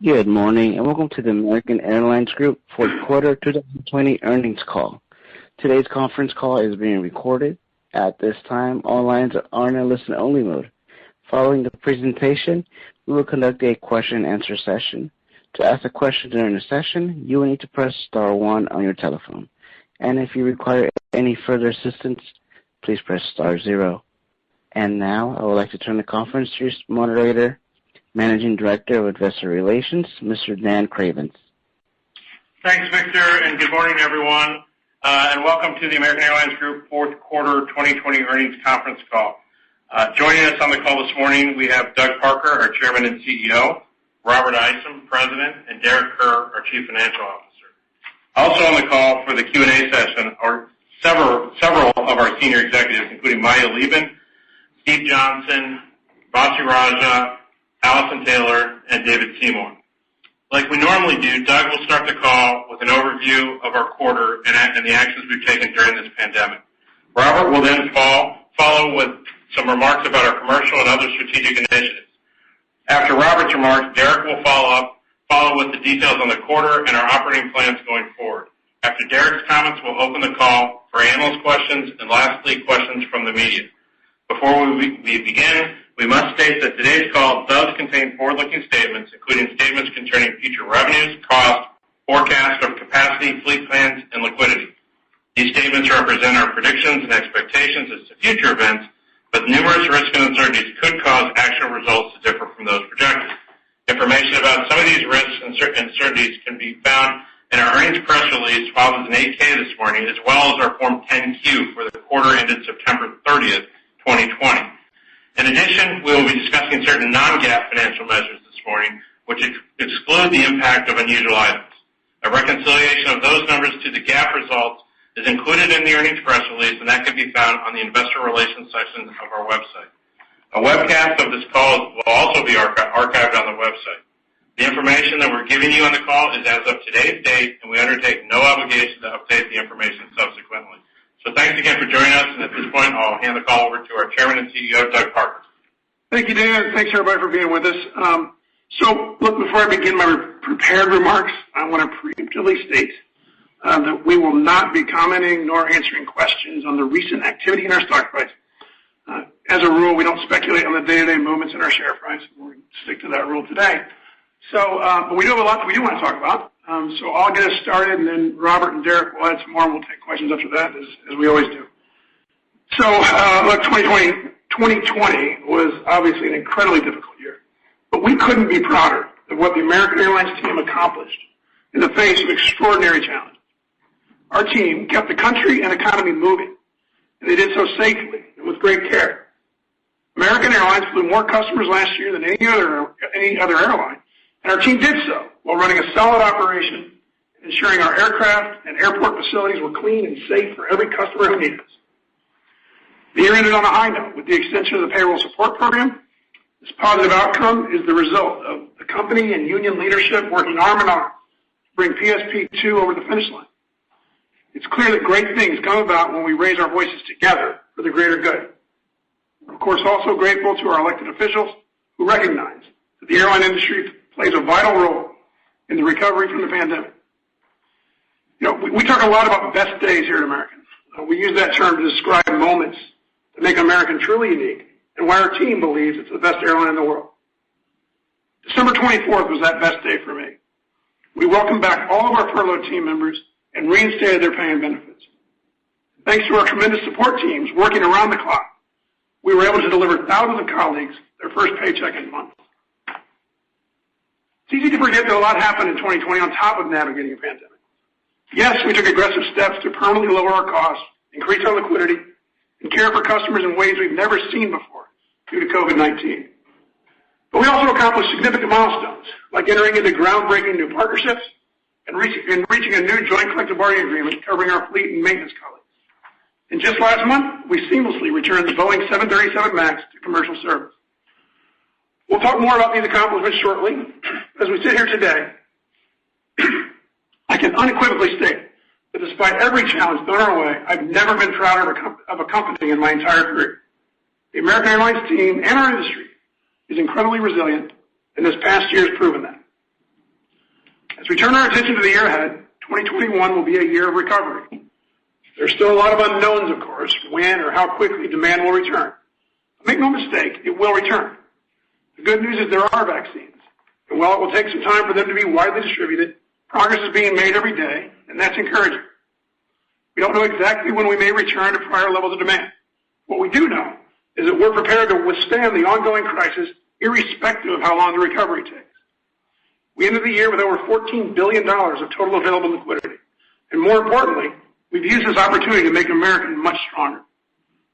Good morning, and welcome to the American Airlines Group fourth quarter 2020 earnings call. Today's conference call is being recorded. At this time, all lines are in a listen-only mode. Following the presentation, we will conduct a question-and-answer session. To ask a question during the session, you will need to press star 1 on your telephone. And if you require any further assistance, please press star 0. And now, I would like to turn the conference to your moderator, Managing Director of Investor Relations, Mr. Dan Cravens. Thanks, Victor, and good morning, everyone, and welcome to the American Airlines Group fourth quarter 2020 earnings conference call. Joining us on the call this morning, we have Doug Parker, our Chairman and CEO, Robert Isom, President, and Derek Kerr, our Chief Financial Officer. Also on the call for the Q&A session are several of our senior executives, including Maya Lieben, Steve Johnson, Vasu Raja, Allison Taylor, and David Seymour. Like we normally do, Doug will start the call with an overview of our quarter and the actions we've taken during this pandemic. Robert will then follow with some remarks about our commercial and other strategic initiatives. After Robert's remarks, Derek will follow with the details on the quarter and our operating plans going forward. After Derek's comments, we'll open the call for analyst questions and lastly, questions from the media. Before we begin, we must state that today's call does contain forward-looking statements, including statements concerning future revenues, costs, forecasts of capacity, fleet plans, and liquidity. These statements represent our predictions and expectations as to future events, but numerous risks and uncertainties could cause actual results to differ from those projected. Information about some of these risks and uncertainties can be found in our earnings press release filed as an 8-K this morning, as well as our Form 10-Q for the quarter ended September 30th, 2020. In addition, we will be discussing certain non-GAAP financial measures this morning, which exclude the impact of unusual items. A reconciliation of those numbers to the GAAP results is included in the earnings press release, and that can be found on the Investor Relations section of our website. A webcast of this call will also be archived on the website. The information that we're giving you on the call is as of today's date, and we undertake no obligation to update the information subsequently. So thanks again for joining us, and at this point, I'll hand the call over to our Chairman and CEO, Doug Parker. Thank you, Dan. Thanks, everybody, for being with us. Before I begin my prepared remarks, I want to preemptively state that we will not be commenting nor answering questions on the recent activity in our stock price. As a rule, we don't speculate on the day-to-day movements in our share price. We'll stick to that rule today. But we do have a lot that we do want to talk about. So I'll get us started, and then Robert and Derek will add some more, and we'll take questions after that, as we always do. Look, 2020 was obviously an incredibly difficult year, but we couldn't be prouder of what the American Airlines team accomplished in the face of extraordinary challenges. Our team kept the country and economy moving, and they did so safely and with great care. American Airlines flew more customers last year than any other airline, and our team did so while running a solid operation, ensuring our aircraft and airport facilities were clean and safe for every customer who needed us. The year ended on a high note with the extension of the payroll support program. This positive outcome is the result of the company and union leadership working arm in arm to bring PSP2 over the finish line. It's clear that great things come about when we raise our voices together for the greater good. We're, of course, also grateful to our elected officials who recognize that the airline industry plays a vital role in the recovery from the pandemic. We talk a lot about best days here at American. We use that term to describe moments that make American truly unique and why our team believes it's the best airline in the world. December 24th was that best day for me. We welcomed back all of our furloughed team members and reinstated their pay and benefits. Thanks to our tremendous support teams working around the clock, we were able to deliver thousands of colleagues their first paycheck in months. It's easy to forget that a lot happened in 2020 on top of navigating a pandemic. Yes, we took aggressive steps to permanently lower our costs, increase our liquidity, and care for customers in ways we've never seen before due to COVID-19. But we also accomplished significant milestones, like entering into groundbreaking new partnerships and reaching a new joint collective bargaining agreement covering our fleet and maintenance colleagues. And just last month, we seamlessly returned the Boeing 737 MAX to commercial service. We'll talk more about these accomplishments shortly. As we sit here today, I can unequivocally state that despite every challenge thrown our way, I've never been prouder of a company in my entire career. The American Airlines team and our industry is incredibly resilient, and this past year has proven that. As we turn our attention to the year ahead, 2021 will be a year of recovery. There's still a lot of unknowns, of course, when or how quickly demand will return. Make no mistake, it will return. The good news is there are vaccines. And while it will take some time for them to be widely distributed, progress is being made every day, and that's encouraging. We don't know exactly when we may return to prior levels of demand. What we do know is that we're prepared to withstand the ongoing crisis irrespective of how long the recovery takes. We ended the year with over $14 billion of total available liquidity. And more importantly, we've used this opportunity to make America much stronger.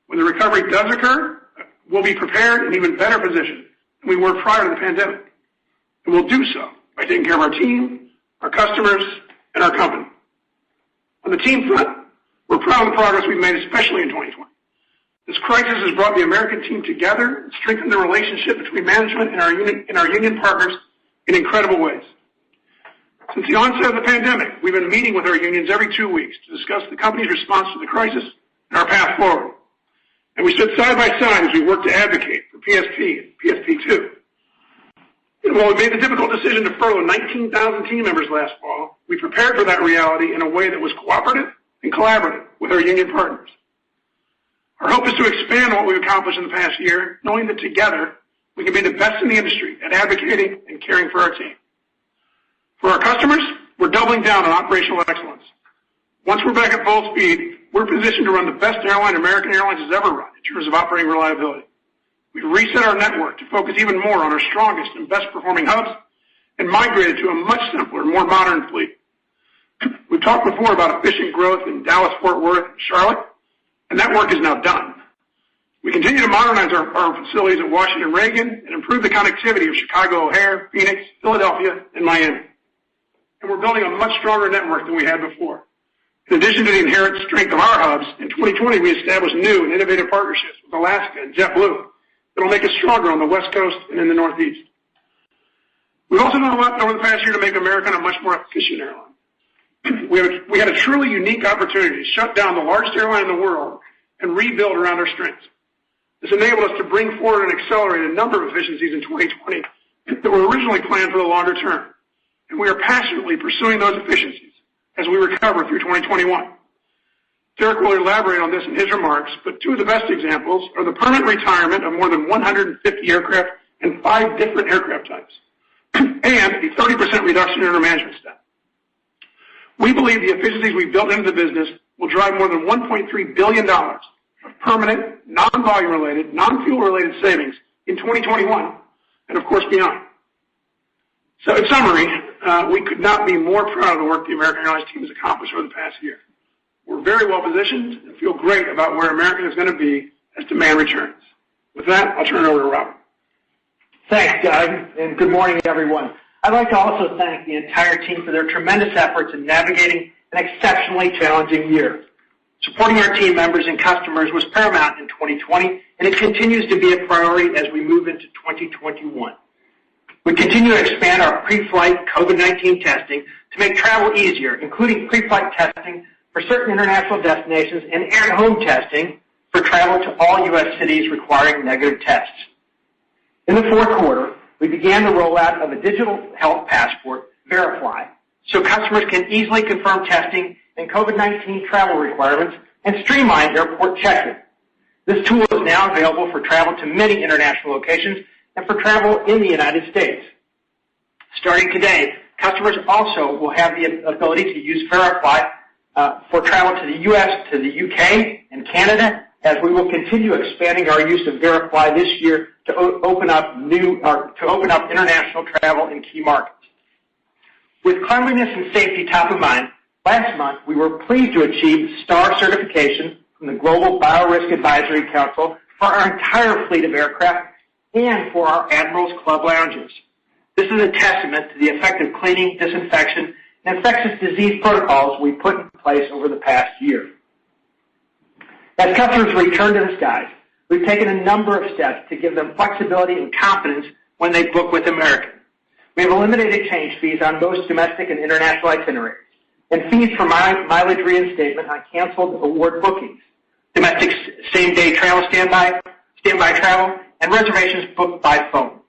When the recovery does occur, we'll be prepared and even better positioned than we were prior to the pandemic. And we'll do so by taking care of our team, our customers, and our company. On the team front, we're proud of the progress we've made, especially in 2020. This crisis has brought the American team together and strengthened the relationship between management and our union partners in incredible ways. Since the onset of the pandemic, we've been meeting with our unions every 2 weeks to discuss the company's response to the crisis and our path forward. And we stood side by side as we worked to advocate for PSP and PSP2. And while we made the difficult decision to furlough 19,000 team members last fall, we prepared for that reality in a way that was cooperative and collaborative with our union partners. Our hope is to expand on what we've accomplished in the past year, knowing that together we can be the best in the industry at advocating and caring for our team. For our customers, we're doubling down on operational excellence. Once we're back at full speed, we're positioned to run the best airline American Airlines has ever run in terms of operating reliability. We've reset our network to focus even more on our strongest and best performing hubs and migrated to a much simpler, more modern fleet. We've talked before about efficient growth in Dallas, Fort Worth, and Charlotte, and that work is now done. We continue to modernize our facilities at Washington Reagan and improve the connectivity of Chicago O'Hare, Phoenix, Philadelphia, and Miami. And we're building a much stronger network than we had before. In addition to the inherent strength of our hubs, in 2020 we established new and innovative partnerships with Alaska and JetBlue that will make us stronger on the West Coast and in the Northeast. We've also done a lot over the past year to make American a much more efficient airline. We had a truly unique opportunity to shut down the largest airline in the world and rebuild around our strengths. This enabled us to bring forward and accelerate a number of efficiencies in 2020 that were originally planned for the longer term. And we are passionately pursuing those efficiencies as we recover through 2021. Derek will elaborate on this in his remarks, but two of the best examples are the permanent retirement of more than 150 aircraft and 5 different aircraft types, and a 30% reduction in our management staff. We believe the efficiencies we've built into the business will drive more than $1.3 billion of permanent, non-volume related, non-fuel related savings in 2021, and of course beyond. So in summary, we could not be more proud of the work the American Airlines team has accomplished over the past year. We're very well positioned and feel great about where American is going to be as demand returns. With that, I'll turn it over to Robert. Thanks, Doug, and good morning, everyone. I'd like to also thank the entire team for their tremendous efforts in navigating an exceptionally challenging year. Supporting our team members and customers was paramount in 2020, and it continues to be a priority as we move into 2021. We continue to expand our pre-flight COVID-19 testing to make travel easier, including pre-flight testing for certain international destinations and at-home testing for travel to all U.S. cities requiring negative tests. In the fourth quarter, we began the rollout of a digital health passport, Verify, so customers can easily confirm testing and COVID-19 travel requirements and streamline airport check-in. This tool is now available for travel to many international locations and for travel in the United States. Starting today, customers also will have the ability to use Verify for travel to the U.S., to the U.K., and Canada, as we will continue expanding our use of Verify this year to open up international travel in key markets. With cleanliness and safety top of mind, last month we were pleased to achieve STAR certification from the Global Biorisk Advisory Council for our entire fleet of aircraft and for our Admirals Club lounges. This is a testament to the effective cleaning, disinfection, and infectious disease protocols we put in place over the past year. As customers return to the skies, we've taken a number of steps to give them flexibility and confidence when they book with American. We have eliminated change fees on most domestic and international itineraries, and fees for mileage reinstatement on canceled award bookings, domestic same-day travel standby travel, and reservations booked by phone.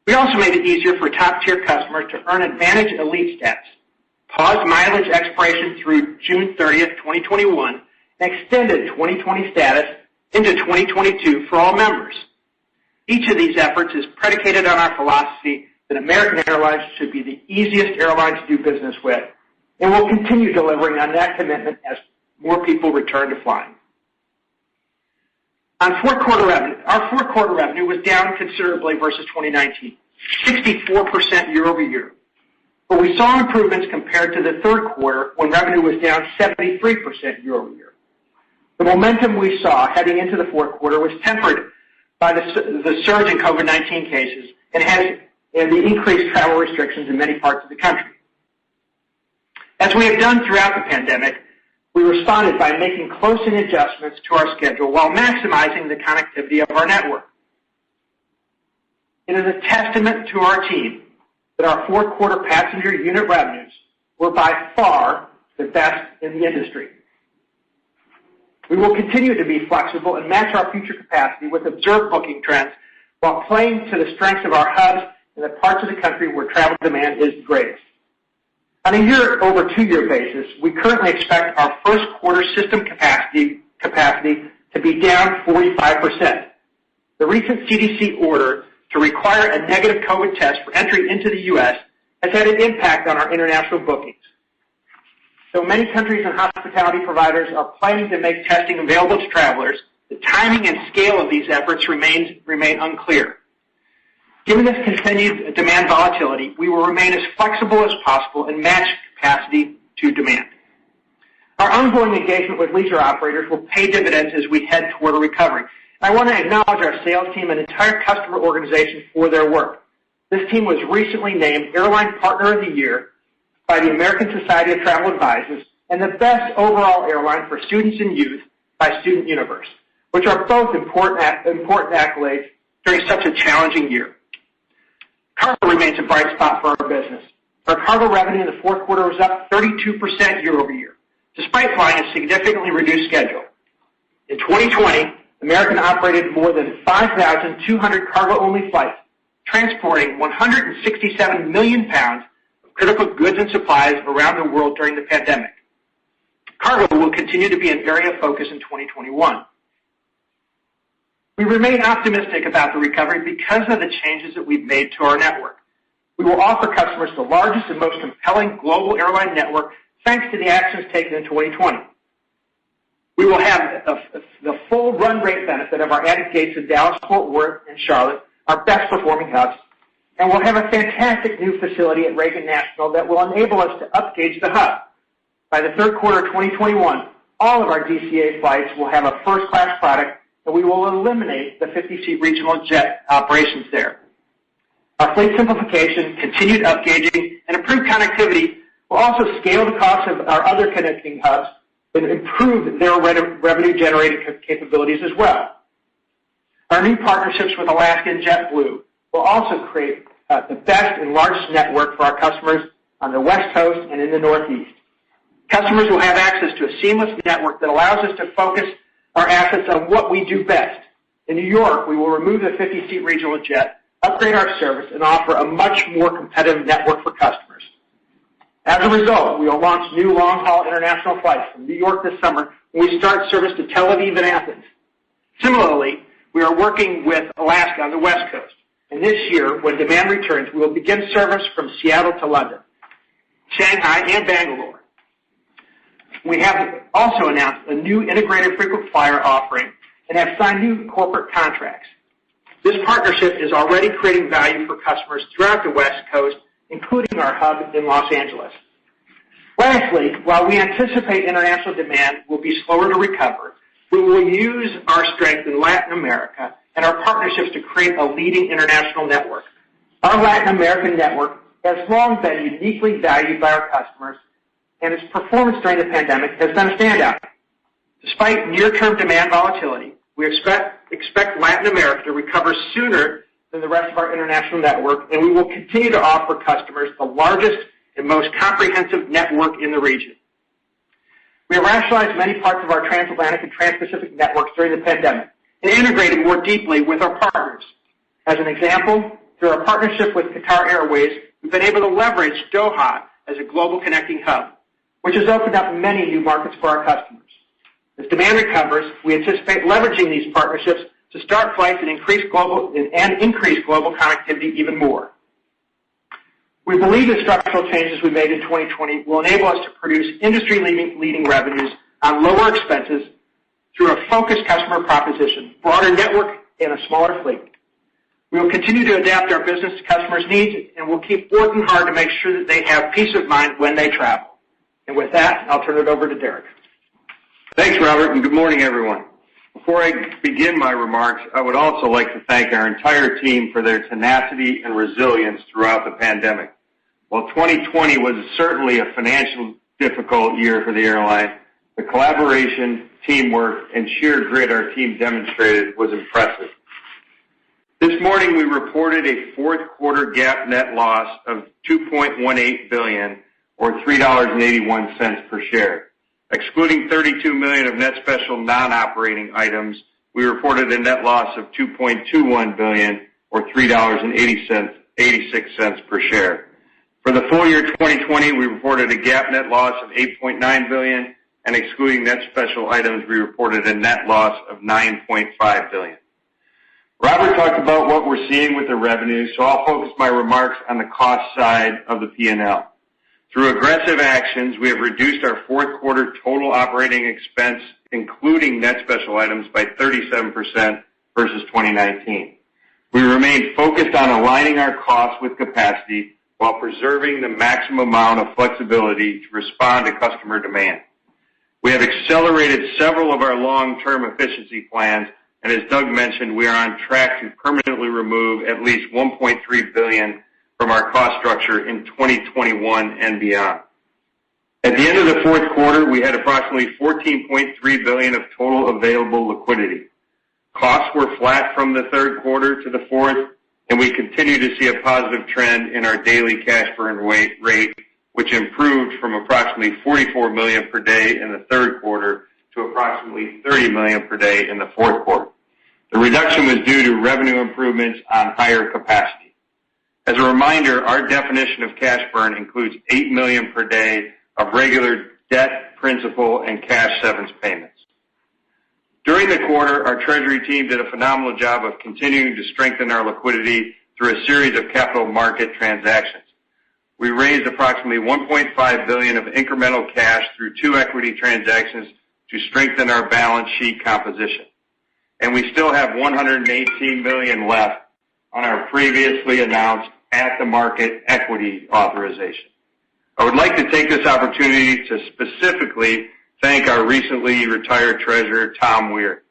We also made it easier for top-tier customers to earn Advantage Elite status, paused mileage expiration through June 30th, 2021, and extended 2020 status into 2022 for all members. Each of these efforts is predicated on our philosophy that American Airlines should be the easiest airline to do business with, and we'll continue delivering on that commitment as more people return to flying. On our fourth quarter revenue was down considerably versus 2019, 64% year over year. But we saw improvements compared to the third quarter when revenue was down 73% year over year. The momentum we saw heading into the fourth quarter was tempered by the surge in COVID-19 cases and the increased travel restrictions in many parts of the country. As we have done throughout the pandemic, we responded by making close-in adjustments to our schedule while maximizing the connectivity of our network. It is a testament to our team that our fourth quarter passenger unit revenues were by far the best in the industry. We will continue to be flexible and match our future capacity with observed booking trends while playing to the strengths of our hubs in the parts of the country where travel demand is the greatest. On a year-over-2-year basis, we currently expect our first quarter system capacity to be down 45%. The recent CDC order to require a negative COVID test for entry into the U.S. has had an impact on our international bookings. Though many countries and hospitality providers are planning to make testing available to travelers, the timing and scale of these efforts remain unclear. Given this continued demand volatility, we will remain as flexible as possible and match capacity to demand. Our ongoing engagement with leisure operators will pay dividends as we head toward a recovery. I want to acknowledge our sales team and entire customer organization for their work. This team was recently named Airline Partner of the Year by the American Society of Travel Advisors and the best overall airline for students and youth by Student Universe, which are both important accolades during such a challenging year. Cargo remains a bright spot for our business. Our cargo revenue in the fourth quarter was up 32% year over year, despite flying a significantly reduced schedule. In 2020, American operated more than 5,200 cargo-only flights, transporting 167 million pounds of critical goods and supplies around the world during the pandemic. Cargo will continue to be an area of focus in 2021. We remain optimistic about the recovery because of the changes that we've made to our network. We will offer customers the largest and most compelling global airline network thanks to the actions taken in 2020. We will have the full run rate benefit of our added gates in Dallas, Fort Worth, and Charlotte, our best performing hubs, and we'll have a fantastic new facility at Reagan National that will enable us to upgauge the hub. By the third quarter of 2021, all of our DCA flights will have a first-class product, and we will eliminate the 50-seat regional jet operations there. Our fleet simplification, continued upgauging, and improved connectivity will also scale the cost of our other connecting hubs and improve their revenue-generating capabilities as well. Our new partnerships with Alaska and JetBlue will also create the best and largest network for our customers on the West Coast and in the Northeast. Customers will have access to a seamless network that allows us to focus our assets on what we do best. In New York, we will remove the 50-seat regional jet, upgrade our service, and offer a much more competitive network for customers. As a result, we will launch new long-haul international flights from New York this summer when we start service to Tel Aviv and Athens. Similarly, we are working with Alaska on the West Coast. And this year, when demand returns, we will begin service from Seattle to London, Shanghai, and Bangalore. We have also announced a new integrated frequent flyer offering and have signed new corporate contracts. This partnership is already creating value for customers throughout the West Coast, including our hub in Los Angeles. Lastly, while we anticipate international demand will be slower to recover, we will use our strength in Latin America and our partnerships to create a leading international network. Our Latin American network has long been uniquely valued by our customers, and its performance during the pandemic has been a standout. Despite near-term demand volatility, we expect Latin America to recover sooner than the rest of our international network, and we will continue to offer customers the largest and most comprehensive network in the region. We have rationalized many parts of our transatlantic and transpacific networks during the pandemic and integrated more deeply with our partners. As an example, through our partnership with Qatar Airways, we've been able to leverage Doha as a global connecting hub, which has opened up many new markets for our customers. As demand recovers, we anticipate leveraging these partnerships to start flights and increase global connectivity even more. We believe the structural changes we made in 2020 will enable us to produce industry-leading revenues on lower expenses through a focused customer proposition, broader network, and a smaller fleet. We will continue to adapt our business to customers' needs, and we'll keep working hard to make sure that they have peace of mind when they travel. And with that, I'll turn it over to Derek. Thanks, Robert, and good morning, everyone. Before I begin my remarks, I would also like to thank our entire team for their tenacity and resilience throughout the pandemic. While 2020 was certainly a financially difficult year for the airline, the collaboration, teamwork, and sheer grit our team demonstrated was impressive. This morning, we reported a fourth quarter GAAP net loss of $2.18 billion, or $3.81 per share. Excluding $32 million of net special non-operating items, we reported a net loss of $2.21 billion, or $3.86 per share. For the full year 2020, we reported a GAAP net loss of $8.9 billion, and excluding net special items, we reported a net loss of $9.5 billion. Robert talked about what we're seeing with the revenue, so I'll focus my remarks on the cost side of the P&L. Through aggressive actions, we have reduced our fourth quarter total operating expense, including net special items, by 37% versus 2019. We remain focused on aligning our costs with capacity while preserving the maximum amount of flexibility to respond to customer demand. We have accelerated several of our long-term efficiency plans, and as Doug mentioned, we are on track to permanently remove at least $1.3 billion from our cost structure in 2021 and beyond. At the end of the fourth quarter, we had approximately $14.3 billion of total available liquidity. Costs were flat from the third quarter to the fourth, and we continue to see a positive trend in our daily cash burn rate, which improved from approximately $44 million per day in the third quarter to approximately $30 million per day in the fourth quarter. The reduction was due to revenue improvements on higher capacity. As a reminder, our definition of cash burn includes $8 million per day of regular debt, principal, and cash severance payments. During the quarter, our treasury team did a phenomenal job of continuing to strengthen our liquidity through a series of capital market transactions. We raised approximately $1.5 billion of incremental cash through 2 equity transactions to strengthen our balance sheet composition. And we still have $118 million left on our previously announced at-the-market equity authorization. I would like to take this opportunity to specifically thank our recently retired treasurer, Tom Weir.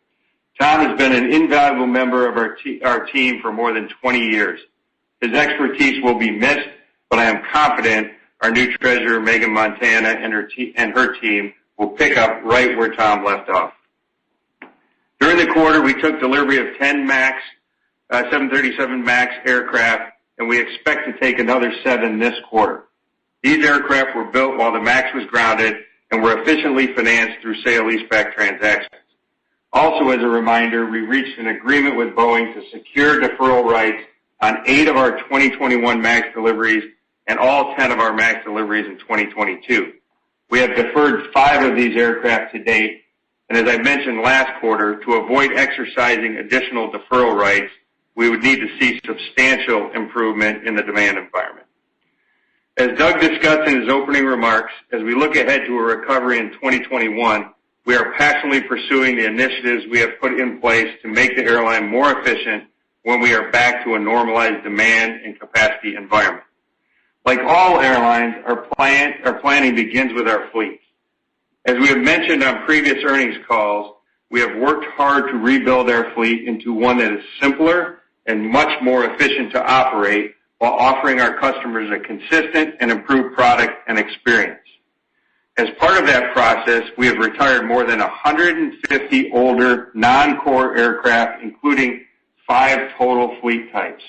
Tom has been an invaluable member of our team for more than 20 years. His expertise will be missed, but I am confident our new treasurer, Megan Montana, and her team will pick up right where Tom left off. During the quarter, we took delivery of 10 737 MAX aircraft, and we expect to take another 7 this quarter. These aircraft were built while the MAX was grounded and were efficiently financed through sale-leaseback transactions. Also, as a reminder, we reached an agreement with Boeing to secure deferral rights on 8 of our 2021 MAX deliveries and all 10 of our MAX deliveries in 2022. We have deferred 5 of these aircraft to date, and as I mentioned last quarter, to avoid exercising additional deferral rights, we would need to see substantial improvement in the demand environment. As Doug discussed in his opening remarks, as we look ahead to a recovery in 2021, we are passionately pursuing the initiatives we have put in place to make the airline more efficient when we are back to a normalized demand and capacity environment. Like all airlines, our planning begins with our fleet. As we have mentioned on previous earnings calls, we have worked hard to rebuild our fleet into one that is simpler and much more efficient to operate while offering our customers a consistent and improved product and experience. As part of that process, we have retired more than 150 older, non-core aircraft, including 5 total fleet types,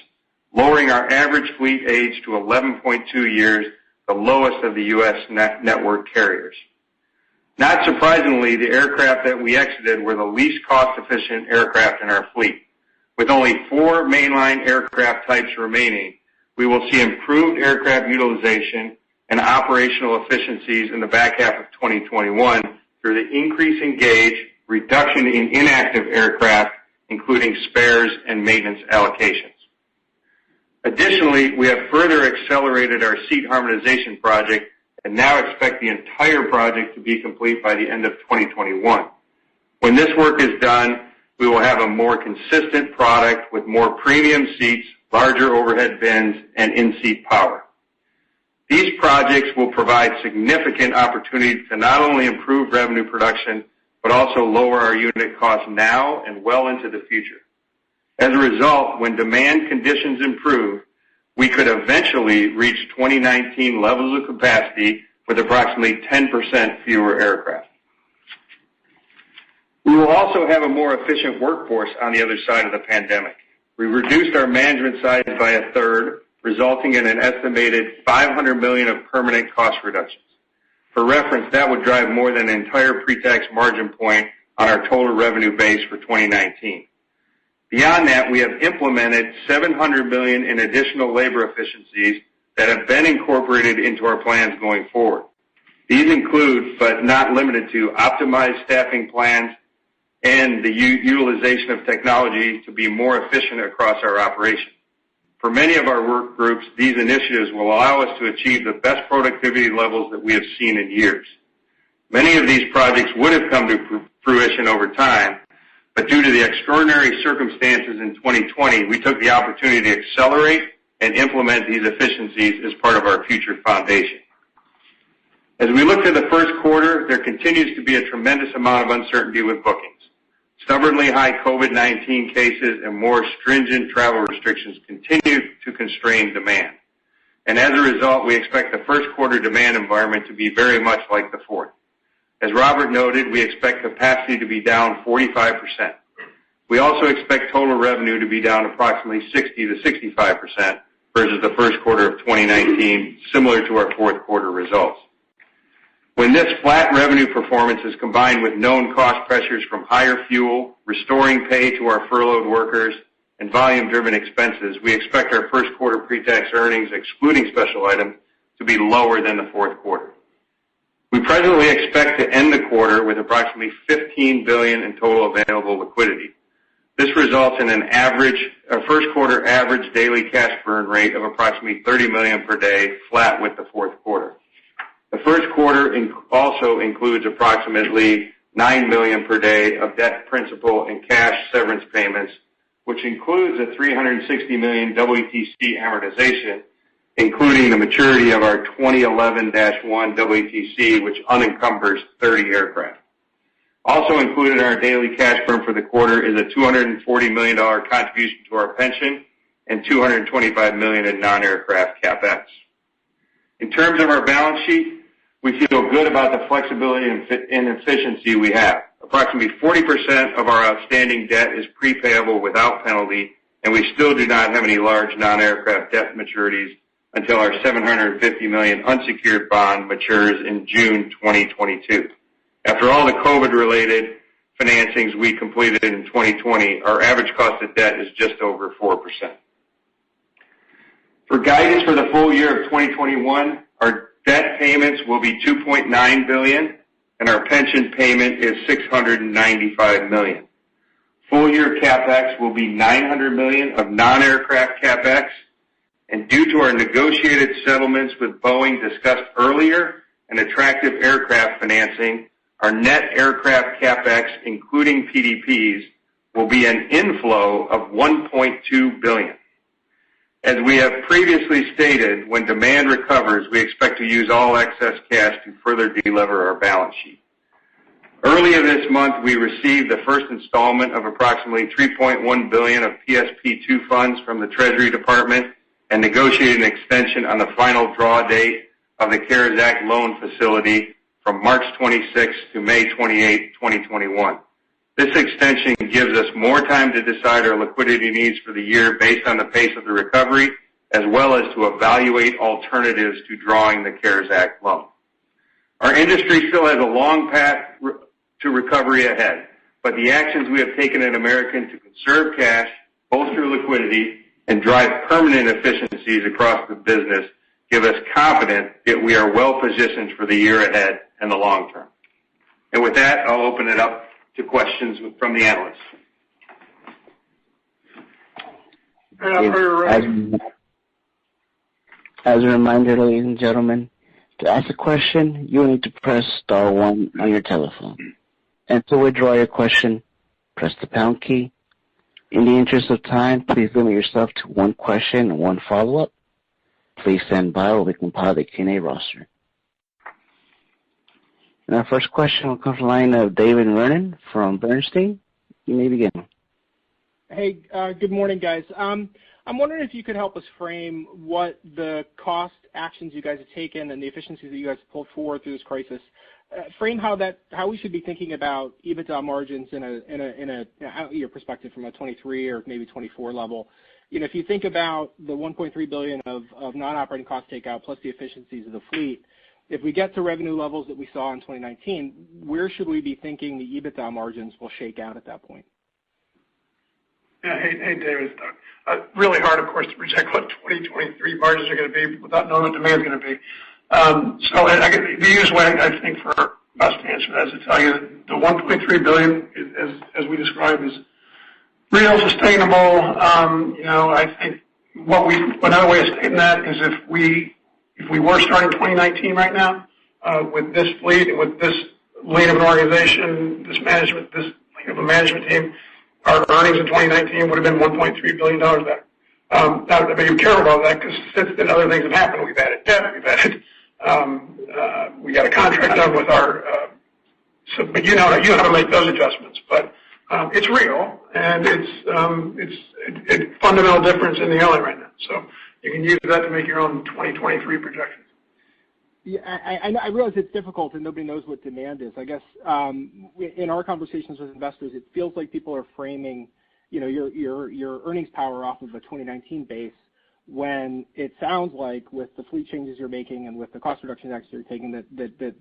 lowering our average fleet age to 11.2 years, the lowest of the U.S. network carriers. Not surprisingly, the aircraft that we exited were the least cost-efficient aircraft in our fleet. With only 4 mainline aircraft types remaining, we will see improved aircraft utilization and operational efficiencies in the back half of 2021 through the increase in gauge, reduction in inactive aircraft, including spares and maintenance allocations. Additionally, we have further accelerated our seat harmonization project and now expect the entire project to be complete by the end of 2021. When this work is done, we will have a more consistent product with more premium seats, larger overhead bins, and in-seat power. These projects will provide significant opportunities to not only improve revenue production, but also lower our unit costs now and well into the future. As a result, when demand conditions improve, we could eventually reach 2019 levels of capacity with approximately 10% fewer aircraft. We will also have a more efficient workforce on the other side of the pandemic. We reduced our management size by a third, resulting in an estimated $500 million of permanent cost reductions. For reference, that would drive more than an entire pre-tax margin point on our total revenue base for 2019. Beyond that, we have implemented $700 million in additional labor efficiencies that have been incorporated into our plans going forward. These include, but not limited to, optimized staffing plans and the utilization of technology to be more efficient across our operation. For many of our work groups, these initiatives will allow us to achieve the best productivity levels that we have seen in years. Many of these projects would have come to fruition over time, but due to the extraordinary circumstances in 2020, we took the opportunity to accelerate and implement these efficiencies as part of our future foundation. As we look to the first quarter, there continues to be a tremendous amount of uncertainty with bookings. Stubbornly high COVID-19 cases and more stringent travel restrictions continue to constrain demand. And as a result, we expect the first quarter demand environment to be very much like the fourth. As Robert noted, we expect capacity to be down 45%. We also expect total revenue to be down approximately 60 to 65% versus the first quarter of 2019, similar to our fourth quarter results. When this flat revenue performance is combined with known cost pressures from higher fuel, restoring pay to our furloughed workers, and volume-driven expenses, we expect our first quarter pre-tax earnings, excluding special items, to be lower than the fourth quarter. We presently expect to end the quarter with approximately $15 billion in total available liquidity. This results in a first quarter average daily cash burn rate of approximately $30 million per day, flat with the fourth quarter. The first quarter also includes approximately $9 million per day of debt principal and cash severance payments, which includes a $360 million WTC amortization, including the maturity of our 2011-1 WTC, which unencumbers 30 aircraft. Also included in our daily cash burn for the quarter is a $240 million contribution to our pension and $225 million in non-aircraft Capex. In terms of our balance sheet, we feel good about the flexibility and efficiency we have. Approximately 40% of our outstanding debt is prepayable without penalty, and we still do not have any large non-aircraft debt maturities until our $750 million unsecured bond matures in June 2022. After all the COVID-related financings we completed in 2020, our average cost of debt is just over 4%. For guidance for the full year of 2021, our debt payments will be $2.9 billion, and our pension payment is $695 million. Full year Capex will be $900 million of non-aircraft Capex, and due to our negotiated settlements with Boeing discussed earlier and attractive aircraft financing, our net aircraft Capex, including PDPs, will be an inflow of $1.2 billion. As we have previously stated, when demand recovers, we expect to use all excess cash to further delever our balance sheet. Earlier this month, we received the first installment of approximately $3.1 billion of PSP2 funds from the Treasury Department and negotiated an extension on the final draw date of the CARES Act loan facility from March 26 to May 28, 2021. This extension gives us more time to decide our liquidity needs for the year based on the pace of the recovery, as well as to evaluate alternatives to drawing the CARES Act loan. Our industry still has a long path to recovery ahead, but the actions we have taken at American to conserve cash, bolster liquidity, and drive permanent efficiencies across the business give us confidence that we are well positioned for the year ahead and the long term. And with that, I'll open it up to questions from the analysts. As a reminder, ladies and gentlemen, to ask a question, you will need to press star 1 on your telephone. And to withdraw your question, press the pound key. In the interest of time, please limit yourself to one question and one follow-up. Please stand by while we compile the Q&A roster. And our first question will come from the line of David Vernon from Bernstein. You may begin. Hey, good morning, guys. I'm wondering if you could help us frame what the cost actions you guys have taken and the efficiencies that you guys have pulled forward through this crisis. Frame how we should be thinking about EBITDA margins in a your perspective from a 23 or maybe 24 level. You know, if you think about the $1.3 billion of non-operating cost takeout plus the efficiencies of the fleet, if we get to revenue levels that we saw in 2019, where should we be thinking the EBITDA margins will shake out at that point? Yeah, hey David, it's Doug. Really hard, of course, to project what 2023 margins are going to be without knowing what demand is going to be. So the easiest way, I think, for us to answer that is to tell you the $1.3 billion, as we described, is real sustainable. You know, I think another way of stating that is if we were starting 2019 right now with this fleet and with this lean of an organization, this lean of a management team, our earnings in 2019 would have been $1.3 billion better. Now, I mean, you care about that because since then other things have happened. We've added debt, we got a contract done with our, but you know how to make those adjustments. But it's real, and it's a fundamental difference in the airline right now. So you can use that to make your own 2023 projections. Yeah, I realize it's difficult and nobody knows what demand is. I guess in our conversations with investors, it feels like people are framing, you know, your earnings power off of a 2019 base, when it sounds like with the fleet changes you're making and with the cost reduction actions you're taking,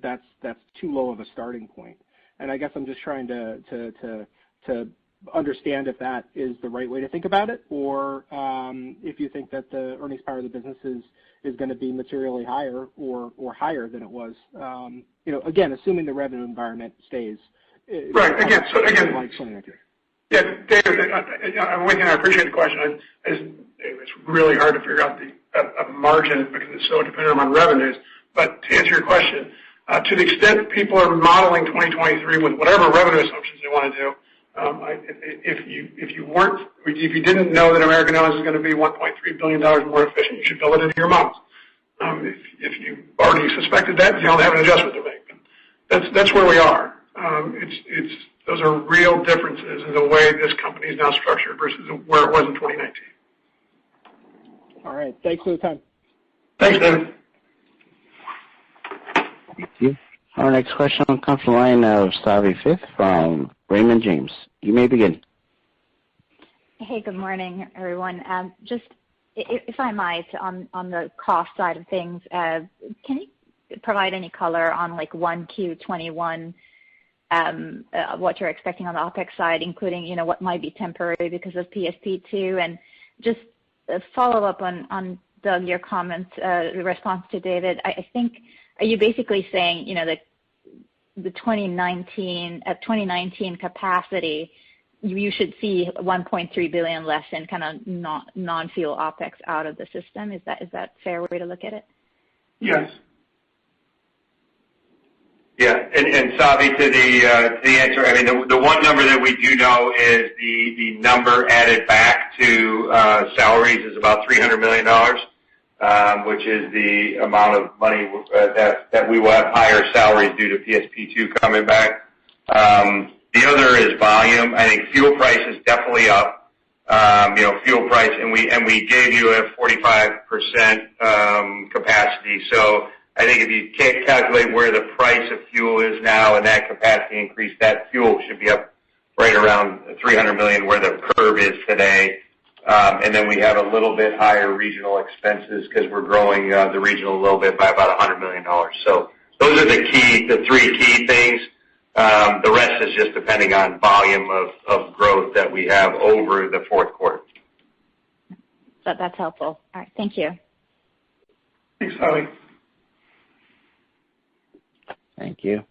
that's too low of a starting point. And I guess I'm just trying to understand if that is the right way to think about it, or if you think that the earnings power of the business is going to be materially higher or higher than it was. You know, again, assuming the revenue environment stays. Right. Again, like 2019. Yeah, David, I'm with you, and I appreciate the question. It's really hard to figure out a margin because it's so dependent on revenues. But to answer your question, to the extent people are modeling 2023 with whatever revenue assumptions they want to do, if you didn't know that American Airlines is going to be $1.3 billion more efficient, you should build it into your models. If you already suspected that, you don't have an adjustment to make. But that's where we are. Those are real differences in the way this company is now structured versus where it was in 2019. All right. Thanks for the time. Thanks, David. Thank you. Our next question will come from the line of Savi Syth from Raymond James. You may begin. Hey, good morning, everyone. Just, if I might, on the cost side of things, can you provide any color on like 1Q21, what you're expecting on the OPEX side, including, you know, what might be temporary because of PSP2, and just follow up on Doug, your comments, the response to David. I think, are you basically saying, you know, that the 2019 capacity, you should see $1.3 billion less in kind of non-fuel OPEX out of the system? Is that a fair way to look at it? Yes. Yeah, and Savi, to the answer, I mean, the one number that we do know is the number added back to salaries is about $300 million, which is the amount of money that we will have higher salaries due to PSP2 coming back. The other is volume. I think fuel price is definitely up. You know, fuel price, and we gave you a 45% capacity. So I think if you can't calculate where the price of fuel is now and that capacity increase, that fuel should be up right around $300 million where the curve is today. And then we have a little bit higher regional expenses because we're growing the regional a little bit by about $100 million. So those are the three key things. The rest is just depending on volume of growth that we have over the fourth quarter. That's helpful. All right. Thank you. Thanks, Holly. Thank you.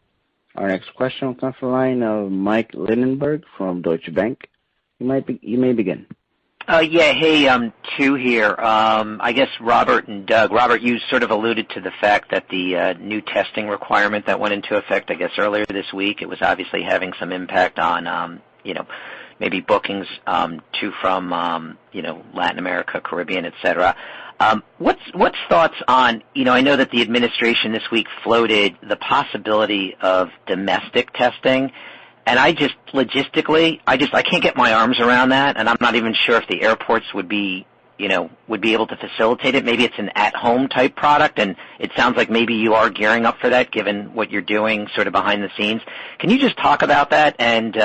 Our next question will come from the line of Mike Lindenberg from Deutsche Bank. You may begin. Yeah. Hey, two here. I guess Robert and Doug. Robert, you sort of alluded to the fact that the new testing requirement that went into effect, I guess, earlier this week, it was obviously having some impact on, maybe bookings to from, Latin America, Caribbean, et cetera. What's thoughts on, I know that the administration this week floated the possibility of domestic testing, and I can't get my arms around that, and I'm not even sure if the airports would be able to facilitate it. Maybe it's an at-home type product, and it sounds like maybe you are gearing up for that given what you're doing sort of behind the scenes. Can you just talk about that and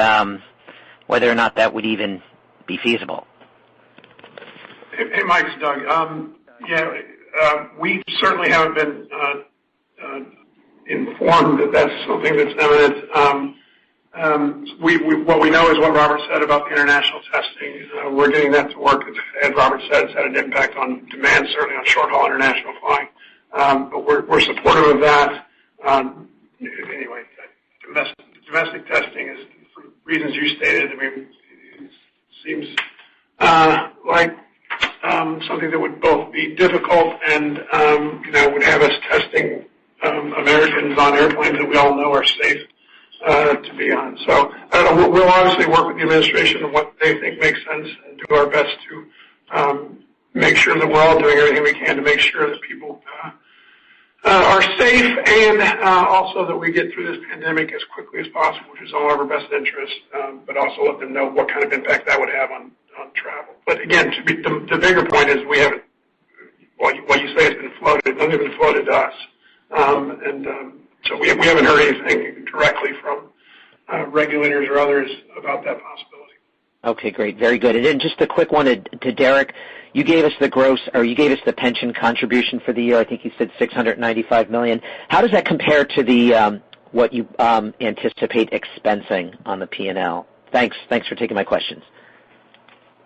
whether or not that would even be feasible? Hey, Mike, it's Doug. We certainly haven't been informed that that's something that's imminent. What we know is what Robert said about the international testing. We're getting that to work. As Robert said, it's had an impact on demand, certainly on short-haul international flying. But we're supportive of that. Anyway, domestic testing is, for reasons you stated, it seems like something that would both be difficult and would have us testing Americans on airplanes that we all know are safe to be on. So we'll obviously work with the administration on what they think makes sense and do our best to make sure that we're all doing everything we can to make sure that people are safe and also that we get through this pandemic as quickly as possible, which is all of our best interest, but also let them know what kind of impact that would have on travel. But again, the bigger point is we haven't, what you say has been floated, none have been floated to us. So we haven't heard anything directly from regulators or others about that possibility. Okay, great. Very good. And then just a quick one to Derek. You gave us the pension contribution for the year. I think you said $695 million. How does that compare to the what you anticipate expensing on the P&L? Thanks for taking my questions.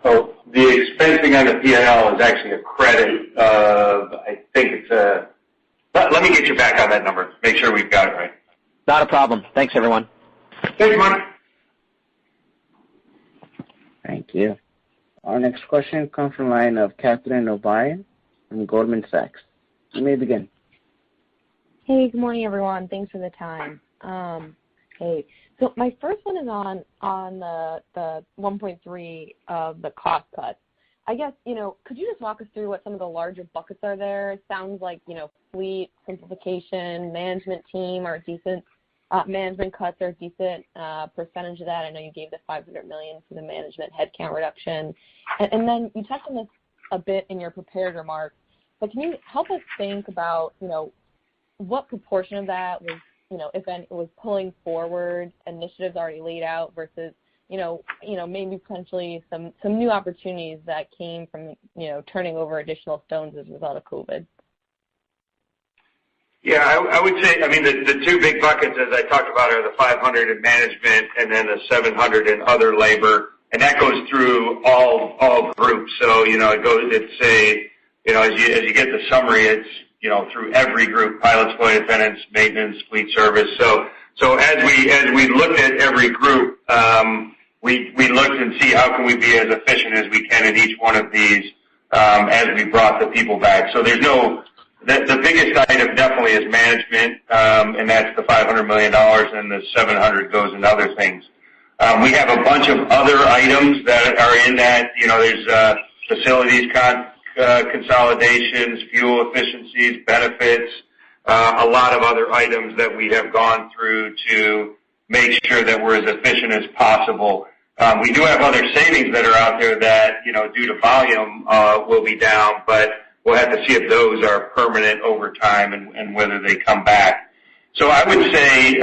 So the expensing on the P&L is actually a credit of, I think it's a, let me get you back on that number, make sure we've got it right. Not a problem. Thanks, everyone. Thank you, Mike. Thank you. Our next question comes from the line of Catherine O'Brien from Goldman Sachs. You may begin. Hey, good morning, everyone. Thanks for the time. Hey, so my first one is on the 1.3 of the cost cuts. I guess, could you just walk us through what some of the larger buckets are there? It sounds like, fleet simplification, management team are decent, management cuts are a decent percentage of that. I know you gave the $500 million for the management headcount reduction. And then you touched on this a bit in your prepared remarks, but can you help us think about, what proportion of that was, if any, was pulling forward initiatives already laid out versus, maybe potentially some new opportunities that came from, turning over additional stones as a result of COVID? Yeah, I would say, the two big buckets, as I talked about, are the 500 in management and then the 700 in other labor, and that goes through all groups. So, as you get the summary, it's, through every group, pilots, flight attendants, maintenance, fleet service. So as we looked at every group, we looked and see how can we be as efficient as we can in each one of these as we brought the people back. So the biggest item definitely is management, and that's the $500 million, and the 700 goes in other things. We have a bunch of other items that are in that. There's facilities consolidations, fuel efficiencies, benefits, a lot of other items that we have gone through to make sure that we're as efficient as possible. We do have other savings that are out there that, due to volume, will be down, but we'll have to see if those are permanent over time and whether they come back. So I would say,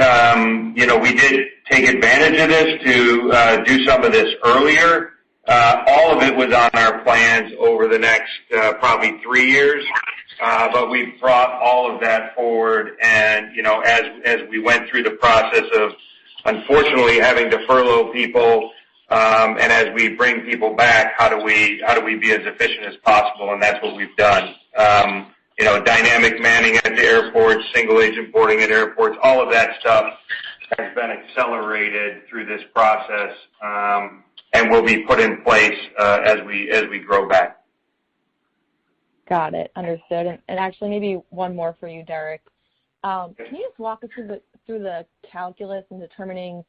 we did take advantage of this to do some of this earlier. All of it was on our plans over the next probably 3 years, but we brought all of that forward. And as we went through the process of unfortunately having to furlough people, And as we bring people back, how do we be as efficient as possible? And that's what we've done. Dynamic manning at the airports, single agent boarding at airports, all of that stuff has been accelerated through this process, and will be put in place as we grow back. Got it. Understood. And actually, maybe one more for you, Derek. Can you just walk us through the calculus in determining,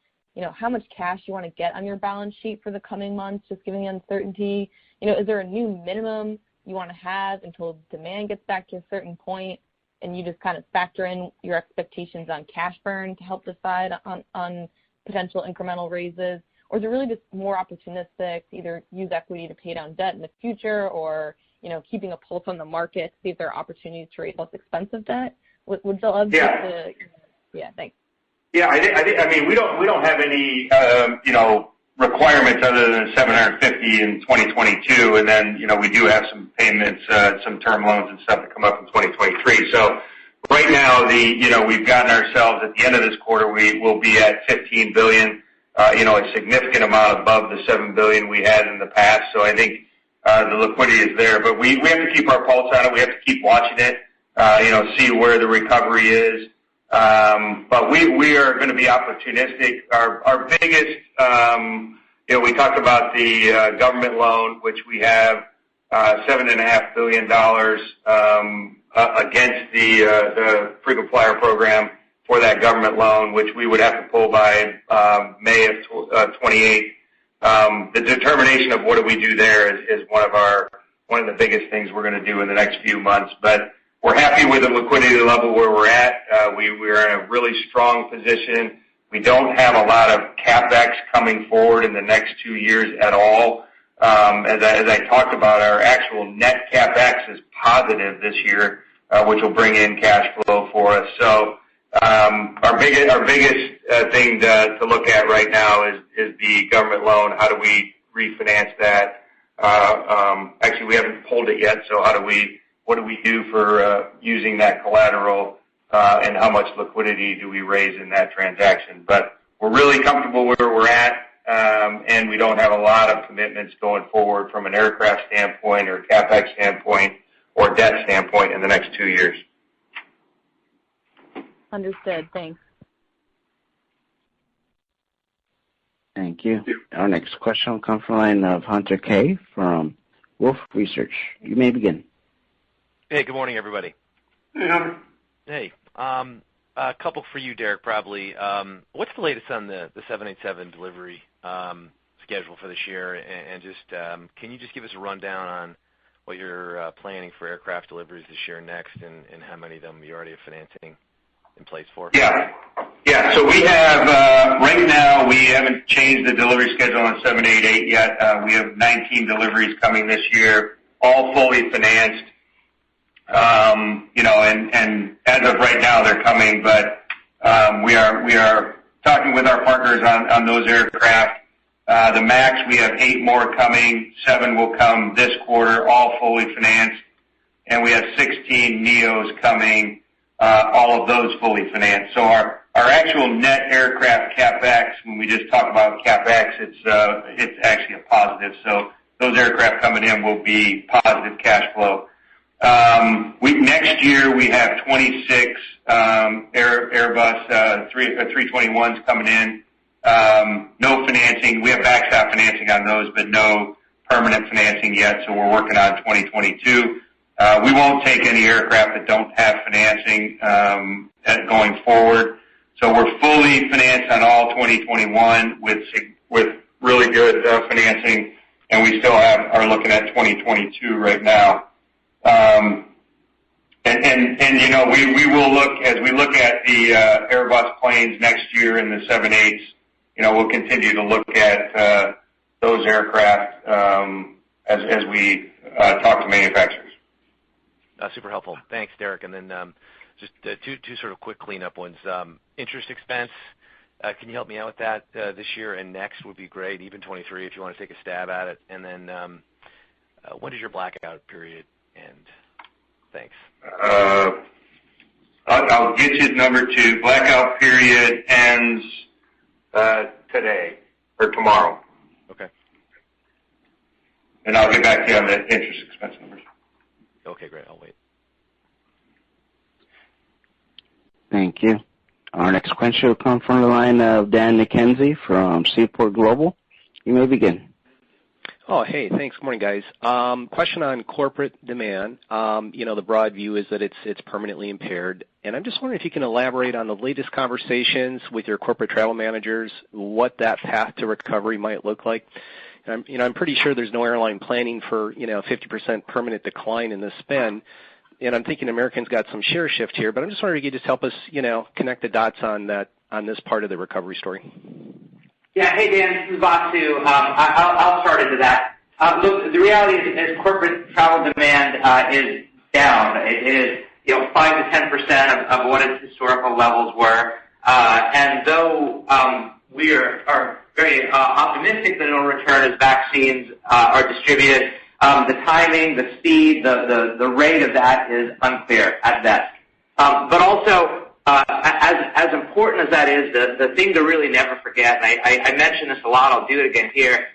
how much cash you want to get on your balance sheet for the coming months, just given the uncertainty? Is there a new minimum you want to have until demand gets back to a certain point, and you just kind of factor in your expectations on cash burn to help decide on potential incremental raises? Or is it really just more opportunistic, either use equity to pay down debt in the future, or keeping a pulse on the market to see if there are opportunities to raise less expensive debt? Would you love to? Yeah, thanks. Yeah, I mean, we don't have any requirements other than 750 in 2022, and then we do have some payments, some term loans and stuff that come up in 2023. So right now, we've gotten ourselves at the end of this quarter, we will be at 15 billion, a significant amount above the 7 billion we had in the past. So I think the liquidity is there, but we have to keep our pulse on it. We have to keep watching it, see where the recovery is. But we are going to be opportunistic. Our biggest, we talked about the government loan, which we have $7.5 billion against the frequent flyer program for that government loan, which we would have to pull by May of 28. The determination of what do we do there is one of the biggest things we're going to do in the next few months. But we're happy with the liquidity level where we're at. We're in a really strong position. We don't have a lot of Capex coming forward in the next 2 years at all. As I talked about, our actual net Capex is positive this year, which will bring in cash flow for us. So our biggest thing to look at right now is the government loan. How do we refinance that? Actually, we haven't pulled it yet. So what do we do for using that collateral, and how much liquidity do we raise in that transaction? But we're really comfortable where we're at, and we don't have a lot of commitments going forward from an aircraft standpoint or Capex standpoint or debt standpoint in the next 2 years. Understood. Thanks. Thank you. Our next question will come from the line of Hunter Keay from Wolfe Research. You may begin. Hey, good morning, everybody. Hey, Hunter. Hey. A couple for you, Derek, probably. What's the latest on the 787 delivery schedule for this year? And just can you just give us a rundown on what you're planning for aircraft deliveries this year and next, and how many of them you already have financing in place for? Yeah. So we have right now we haven't changed the delivery schedule on 788 yet. We have 19 deliveries coming this year, all fully financed. And as of right now, they're coming, but we are talking with our partners on those aircraft. The MAX, we have 8 more coming. 7 will come this quarter, all fully financed, and we have 16 NEOs coming, all of those fully financed. So our actual net aircraft Capex, when we just talk about Capex, it's actually a positive. So those aircraft coming in will be positive cash flow. Next year we have 26 Airbus 321s coming in. No financing. We have backstop financing on those, but no permanent financing yet. So we're working on 2022. We won't take any aircraft that don't have financing going forward. So we're fully financed on all 2021 with really good financing, and we still are looking at 2022 right now. We will look as we look at the Airbus planes next year and the 787s. We'll continue to look at those aircraft as we talk to manufacturers. Super helpful. Thanks, Derek. And then just two sort of quick cleanup ones. Interest expense. Can you help me out with that this year and next would be great. Even 23 if you want to take a stab at it. And then when does your blackout period end? Thanks. I'll get you number 2. Blackout period ends today or tomorrow. Okay. And I'll get back to you on the interest expense numbers. Okay, great. I'll wait. Thank you. Our next question will come from the line of Dan McKenzie from Seaport Global. You may begin. Oh, hey, thanks. Good morning, guys. Question on corporate demand. The broad view is that it's permanently impaired, and I'm just wondering if you can elaborate on the latest conversations with your corporate travel managers, what that path to recovery might look like. I'm pretty sure there's no airline planning for 50% permanent decline in the spend, and I'm thinking Americans got some share shift here, but I'm just wondering if you could just help us connect the dots on this part of the recovery story. Yeah, hey Dan, this is Vasu. I'll start into that. Look, the reality is corporate travel demand is down. It is 5 to 10% of what its historical levels were. And though we are very optimistic that it will return as vaccines are distributed, the timing, the speed, the rate of that is unclear at best. But also, as important as that is, the thing to really never forget, and I mention this a lot, I'll do it again here,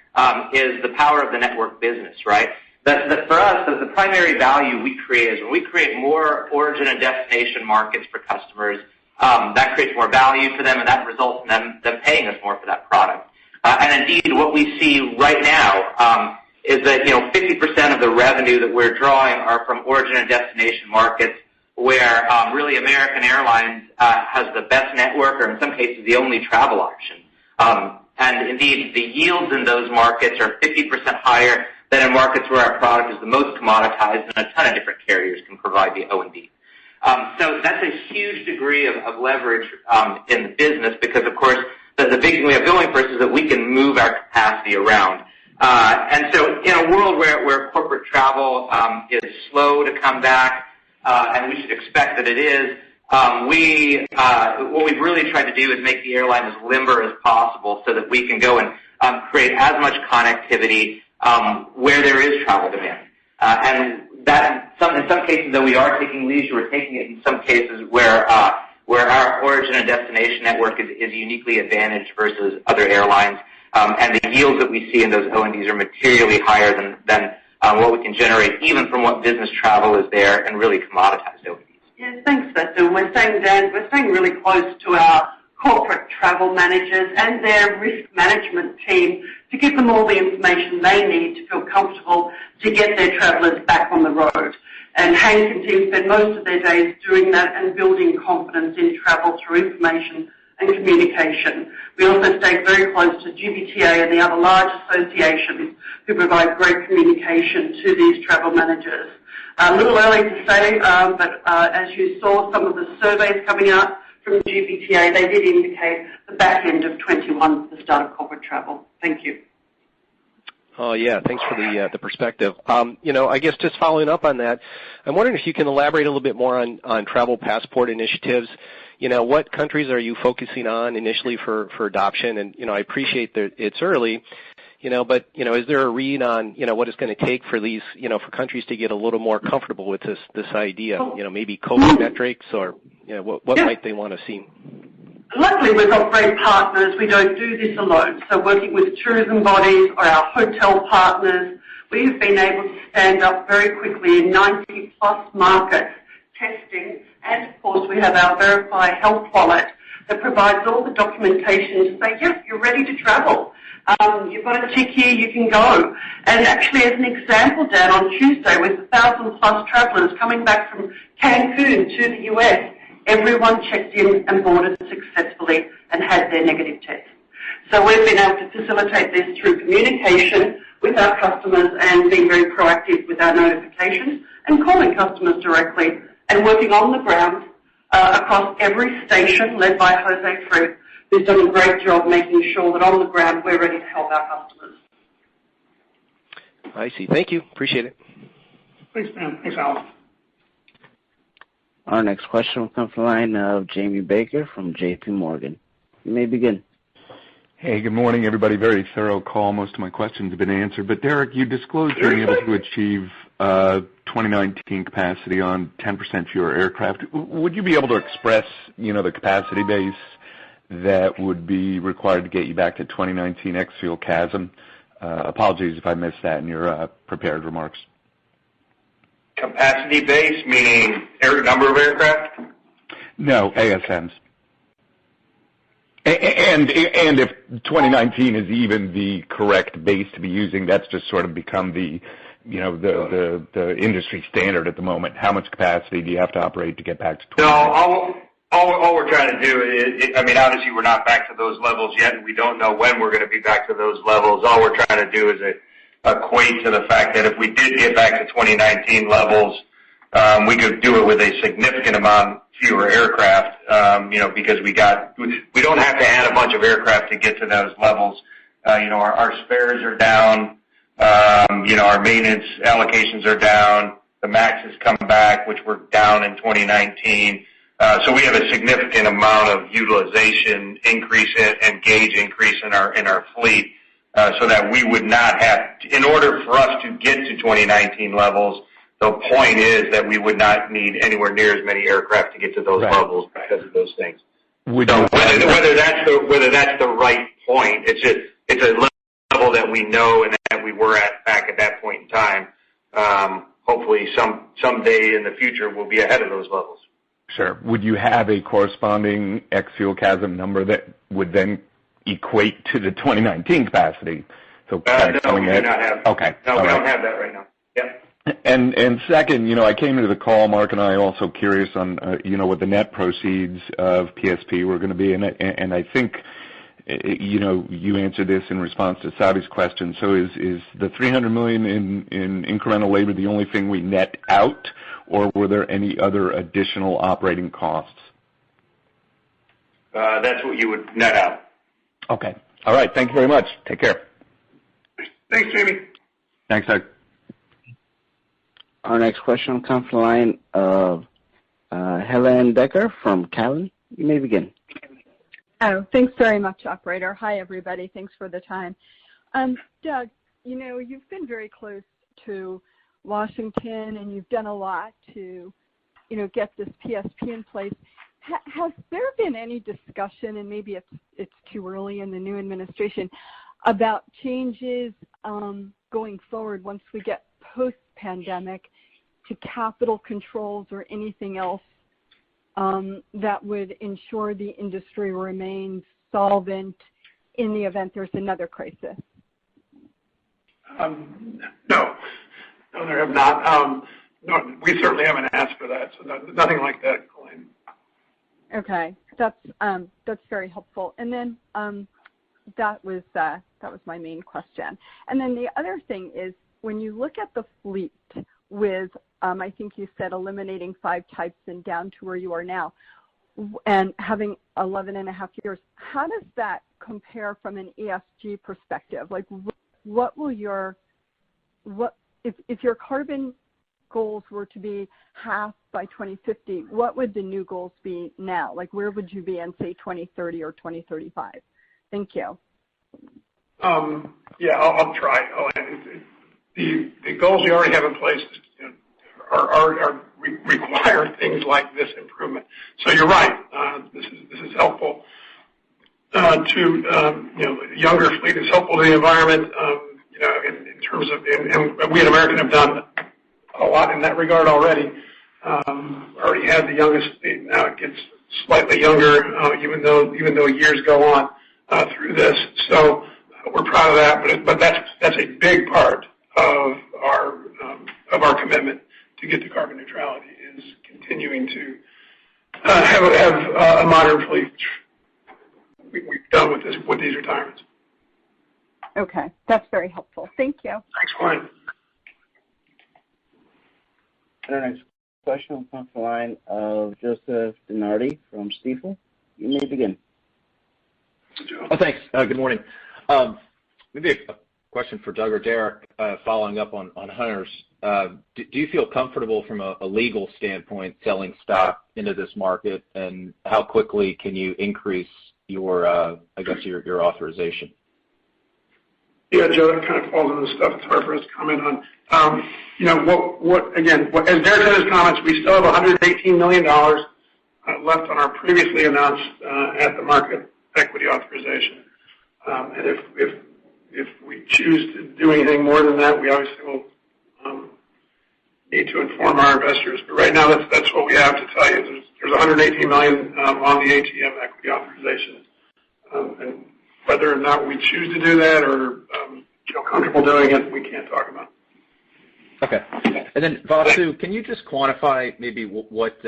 is the power of the network business, right? For us, the primary value we create is when we create more origin and destination markets for customers, that creates more value for them, and that results in them paying us more for that product. And indeed, what we see right now is that 50% of the revenue that we're drawing are from origin and destination markets, where really American Airlines has the best network, or in some cases the only travel option. And indeed, the yields in those markets are 50% higher than in markets where our product is the most commoditized and a ton of different carriers can provide the O&D. So that's a huge degree of leverage in the business because, of course, the big thing we have going for us is that we can move our capacity around. And so in a world where corporate travel is slow to come back, and we should expect that it is, what we've really tried to do is make the airline as limber as possible so that we can go and create as much connectivity where there is travel demand. And that, in some cases, though, we are taking leisure, we're taking it in some cases where our origin and destination network is uniquely advantaged versus other airlines. And the yields that we see in those O&Ds are materially higher than what we can generate, even from what business travel is there and really commoditized O&Ds. Yes, thanks, Vasu. We're staying really close to our corporate travel managers and their risk management team to give them all the information they need to feel comfortable to get their travellers back on the road. And Hank and team spend most of their days doing that and building confidence in travel through information and communication. We also stay very close to GBTA and the other large associations who provide great communication to these travel managers. A little early to say, but as you saw some of the surveys coming out from GBTA, they did indicate the back end of 21 for the start of corporate travel. Thank you. Oh, yeah, thanks for the perspective. I guess just following up on that, I'm wondering if you can elaborate a little bit more on travel passport initiatives. What countries are you focusing on initially for adoption? And, I appreciate that it's early, but, is there a read on, what it's going to take for these, for countries to get a little more comfortable with this idea? Maybe COVID metrics or, what might they want to see? Luckily, we've got great partners. We don't do this alone. So working with tourism bodies or our hotel partners, we've been able to stand up very quickly in 90-plus markets testing. And, of course, we have our Verify Health Wallet that provides all the documentation to say, yes, you're ready to travel. You've got a tick here, you can go. And actually, as an example, Dan, on Tuesday, with 1,000-plus travelers coming back from Cancun to the U.S., everyone checked in and boarded successfully and had their negative test. So we've been able to facilitate this through communication with our customers and being very proactive with our notifications and calling customers directly and working on the ground across every station led by Jose Fred, who's done a great job making sure that on the ground we're ready to help our customers. I see. Thank you. Appreciate it. Thanks, man. Thanks, Alan. Our next question will come from the line of Jamie Baker from J.P. Morgan. You may begin. Hey, good morning, everybody. Very thorough call. Most of my questions have been answered. But, Derek, you disclosed being able to achieve 2019 capacity on 10% fewer aircraft. Would you be able to express, the capacity base that would be required to get you back to 2019 ex-fuel CASM? Apologies if I missed that in your prepared remarks. Capacity base, meaning number of aircraft? No, ASMs. And if 2019 is even the correct base to be using, that's just sort of become the industry standard at the moment. How much capacity do you have to operate to get back to 2019? No, all we're trying to do is, obviously we're not back to those levels yet, and we don't know when we're going to be back to those levels. All we're trying to do is equate to the fact that if we did get back to 2019 levels, we could do it with a significant amount fewer aircraft, because we don't have to add a bunch of aircraft to get to those levels. Our spares are down, our maintenance allocations are down, the MAXs come back, which were down in 2019. So we have a significant amount of utilization increase and gauge increase in our fleet, so that we would not have, in order for us to get to 2019 levels, the point is that we would not need anywhere near as many aircraft to get to those levels because of those things. Whether that's the right point, it's a level that we know and that we were back at that point in time. Hopefully someday in the future we'll be ahead of those levels. Sure. Would you have a corresponding ex-fuel CASM number that would then equate to the 2019 capacity? So no, we do not have. Okay. No, we don't have that right now. Yep. And second, I came into the call, Mark and I, also curious on, what the net proceeds of PSP were going to be, and I think, you answered this in response to Savi's question. So is the $300 million in incremental labor the only thing we net out, or were there any other additional operating costs? That's what you would net out. Okay. All right. Thank you very much. Take care. Thanks, Jamie. Thanks, Doug. Our next question comes from the line of Helane Becker from Cowen. You may begin. Oh, thanks very much, operator. Hi, everybody. Thanks for the time. Doug, you've been very close to Washington, and you've done a lot to, get this PSP in place. Has there been any discussion, and maybe it's too early in the new administration, about changes going forward once we get post-pandemic to capital controls or anything else that would ensure the industry remains solvent in the event there's another crisis? No, there have not. No, we certainly haven't asked for that, so nothing like that, Helane. Okay, that's very helpful. And then that was my main question. And then the other thing is, when you look at the fleet with, I think you said eliminating 5 types and down to where you are now, and having 11 and a half years, how does that compare from an ESG perspective? Like, what will if your carbon goals were to be half by 2050, what would the new goals be now? Like, where would you be in, say, 2030 or 2035? Thank you. Yeah, I'll try. The goals we already have in place require things like this improvement. So you're right. This is helpful to younger fleet. It's helpful to the environment. In terms of, and we at American have done a lot in that regard already. Already had the youngest fleet. Now it gets slightly younger, even though years go on through this. So we're proud of that. But that's a big part of our commitment to get to carbon neutrality, is continuing to have a modern fleet. We've done with these retirements. Okay, that's very helpful. Thank you. Thanks, Ryan. Our next question will come from the line of Joseph DeNardi from Stifel. You may begin. Oh, thanks. Good morning. Maybe a question for Doug or Derek, following up on Hunter's. Do you feel comfortable from a legal standpoint selling stock into this market, and how quickly can you increase your authorization? Yeah, Joe, that kind of falls into the stuff it's hard for us to comment on. As Derek said in his comments, we still have $118 million left on our previously announced at the market equity authorization. And if If we choose to do anything more than that, we obviously will need to inform our investors. But right now, that's what we have to tell you. There's $118 million on the ATM equity authorization, and whether or not we choose to do that or feel comfortable doing it, we can't talk about. Okay. And then, Vasu, can you just quantify maybe what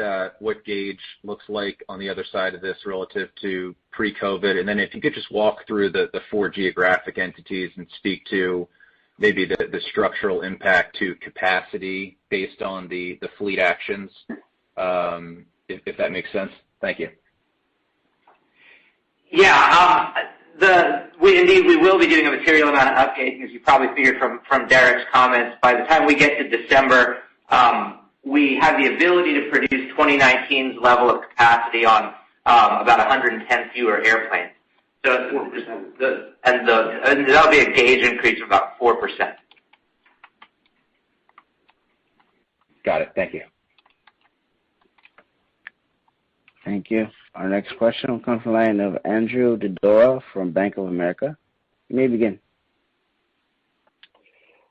Gage looks like on the other side of this relative to pre-COVID? And then if you could just walk through the 4 geographic entities and speak to maybe the structural impact to capacity based on the fleet actions, if that makes sense. Thank you. Yeah, we will be doing a material amount of updating, as you probably figured from Derek's comments. By the time we get to December, we have the ability to produce 2019's level of capacity on about 110 fewer airplanes. So that'll be a gauge increase of about 4%. Got it. Thank you. Thank you. Our next question will come from the line of Andrew Didora from Bank of America. You may begin.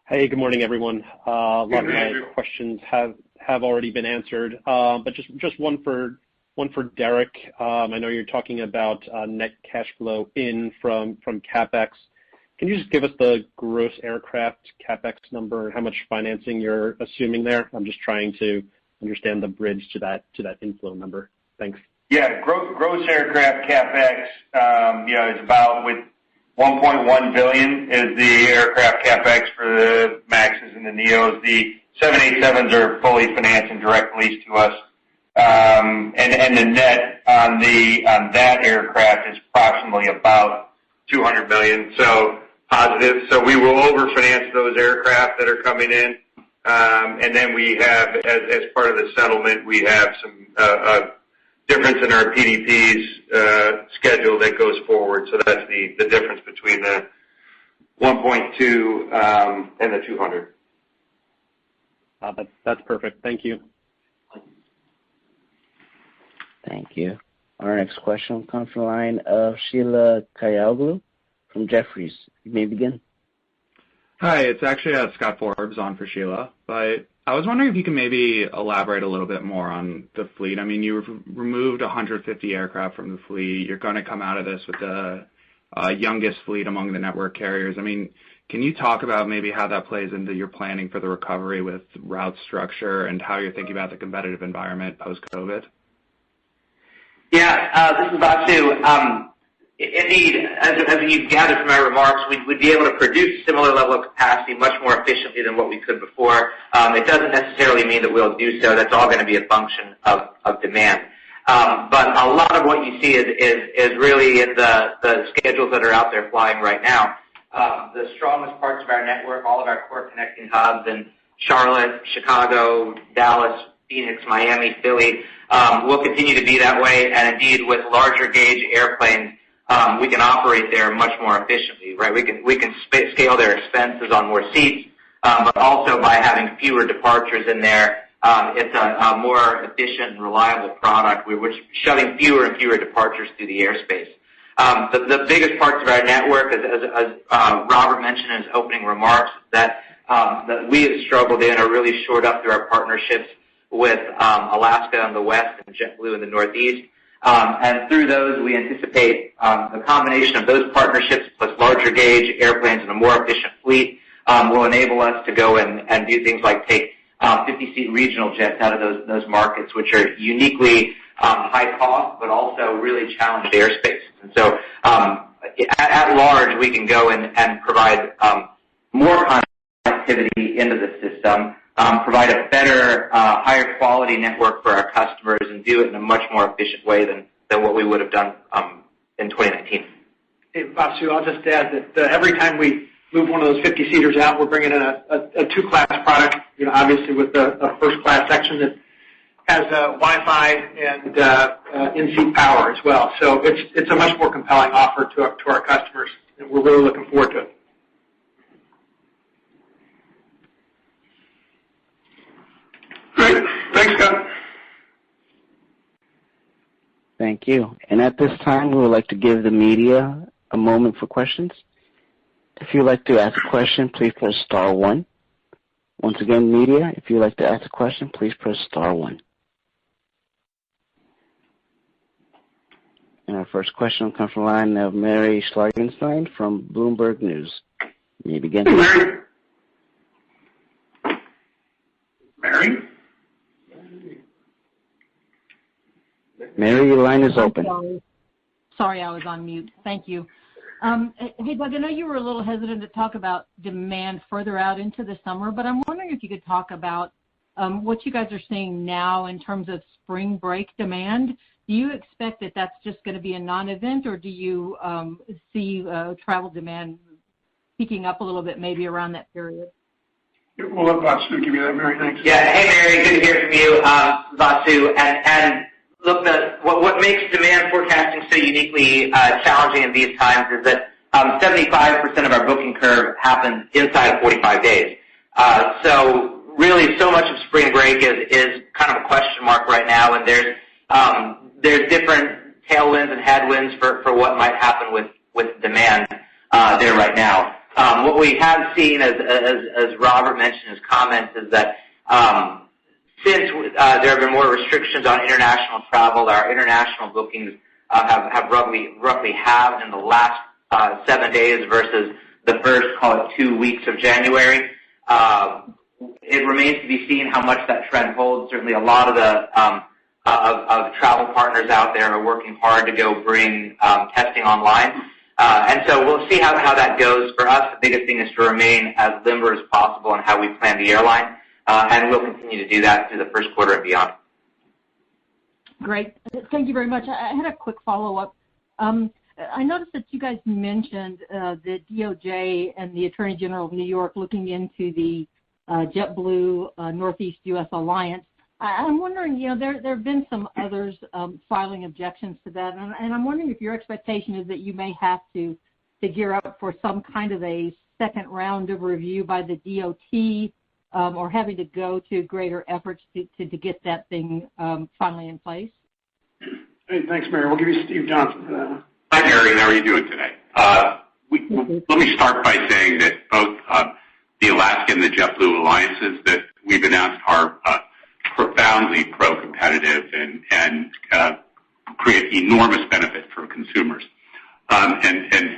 Hey, good morning, everyone. A lot of my questions have already been answered, but just one for Derek. I know you're talking about net cash flow in from Capex. Can you just give us the gross aircraft Capex number and how much financing you're assuming there? I'm just trying to understand the bridge to that inflow number. Thanks. Yeah, gross aircraft Capex, is about with $1.1 billion is the aircraft Capex for the Maxes and the Neos. The 787s are fully financed and direct leased to us. And the net on that aircraft is approximately about $200 million. So positive. So we will overfinance those aircraft that are coming in. And then we have, as part of the settlement, we have some difference in our PDP's schedule that goes forward. So that's the difference between the 1.2 and the 200. That's perfect. Thank you. Thank you. Our next question comes from the line of Sheila Kahyaoglu from Jefferies. You may begin. Hi, it's actually Scott Forbes on for Sheila, but I was wondering if you can maybe elaborate a little bit more on the fleet. I mean, you removed 150 aircraft from the fleet. You're going to come out of this with the youngest fleet among the network carriers. I mean, can you talk about maybe how that plays into your planning for the recovery with route structure and how you're thinking about the competitive environment post-COVID? Yeah, this is Vasu. Indeed, as you've gathered from my remarks, we'd be able to produce similar level of capacity much more efficiently than what we could before. It doesn't necessarily mean that we'll do so. That's all going to be a function of demand. But a lot of what you see is really in the schedules that are out there flying right now. The strongest parts of our network, all of our core connecting hubs in Charlotte, Chicago, Dallas, Phoenix, Miami, Philly, will continue to be that way. And indeed, with larger gauge airplanes, we can operate there much more efficiently, right? We can scale their expenses on more seats, but also by having fewer departures in there, it's a more efficient and reliable product. We're shoving fewer and fewer departures through the airspace. The biggest parts of our network, as Robert mentioned in his opening remarks, that we have struggled in are really shored up through our partnerships with Alaska on the west and JetBlue in the northeast. And through those, we anticipate the combination of those partnerships plus larger gauge airplanes and a more efficient fleet will enable us to go and do things like take 50-seat regional jets out of those markets, which are uniquely high cost, but also really challenged airspace. And so at large, we can go and provide more connectivity into the system, provide a better, higher quality network for our customers, and do it in a much more efficient way than what we would have done in 2019. Hey, Vasu, I'll just add that every time we move one of those 50-seaters out, we're bringing in a two-class product, obviously with a first-class section that has Wi-Fi and in-seat power as well. So it's a much more compelling offer to our customers, and we're really looking forward to it. Great. Thanks, Scott. Thank you. And at this time, we would like to give the media a moment for questions. if you'd like to ask a question, please press star one. Once again, media, if you'd like to ask a question, please press star one. And our first question will come from the line of Mary Schlagenstein from Bloomberg News. You may begin. Mary? Mary, your line is open. Sorry, I was on mute. Thank you. Hey, Doug, I know you were a little hesitant to talk about demand further out into the summer, but I'm wondering if you could talk about what you guys are seeing now in terms of spring break demand. Do you expect that that's just going to be a non-event, or do you see travel demand peaking up a little bit maybe around that period? We'll let Vasu give you that, Mary. Thanks. Yeah. Hey, Mary. Good to hear from you, Vasu. And look, what makes demand forecasting so uniquely challenging in these times is that 75% of our booking curve happens inside of 45 days. So really, so much of spring break is kind of a question mark right now, and there's different tailwinds and headwinds for what might happen with demand there right now. What we have seen, as Robert mentioned in his comments, is that since there have been more restrictions on international travel, our international bookings have roughly halved in the last 7 days versus the first, call it, 2 weeks of January. It remains to be seen how much that trend holds. Certainly, a lot of the of travel partners out there are working hard to go bring testing online. And so we'll see how that goes. For us, the biggest thing is to remain as limber as possible in how we plan the airline, and we'll continue to do that through the first quarter and beyond. Great. Thank you very much. I had a quick follow-up. I noticed that you guys mentioned the DOJ and the Attorney General of New York looking into the JetBlue Northeast U.S. Alliance. I'm wondering, there have been some others filing objections to that, and I'm wondering if your expectation is that you may have to gear up for some kind of a second round of review by the DOT, or having to go to greater efforts to get that thing finally in place? Hey, thanks, Mary. We'll give you Steve Johnson for that one. Hi, Mary. How are you doing today? Let me start by saying that both the Alaska and the JetBlue alliances that we've announced are profoundly pro-competitive and create enormous benefit for consumers. And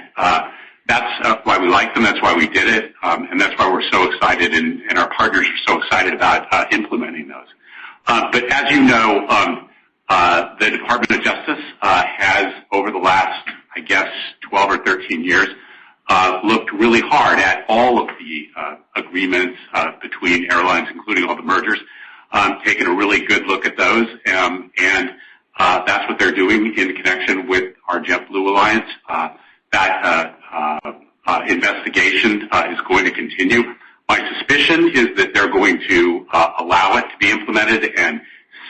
that's why we like them. That's why we did it. And that's why we're so excited, and our partners are so excited about implementing those. But as you know, the Department of Justice has, over the last, 12 or 13 years, looked really hard at all of the agreements between airlines, including all the mergers, taken a really good look at those, and that's what they're doing in connection with our JetBlue alliance. That investigation is going to continue. My suspicion is that they're going to allow it to be implemented and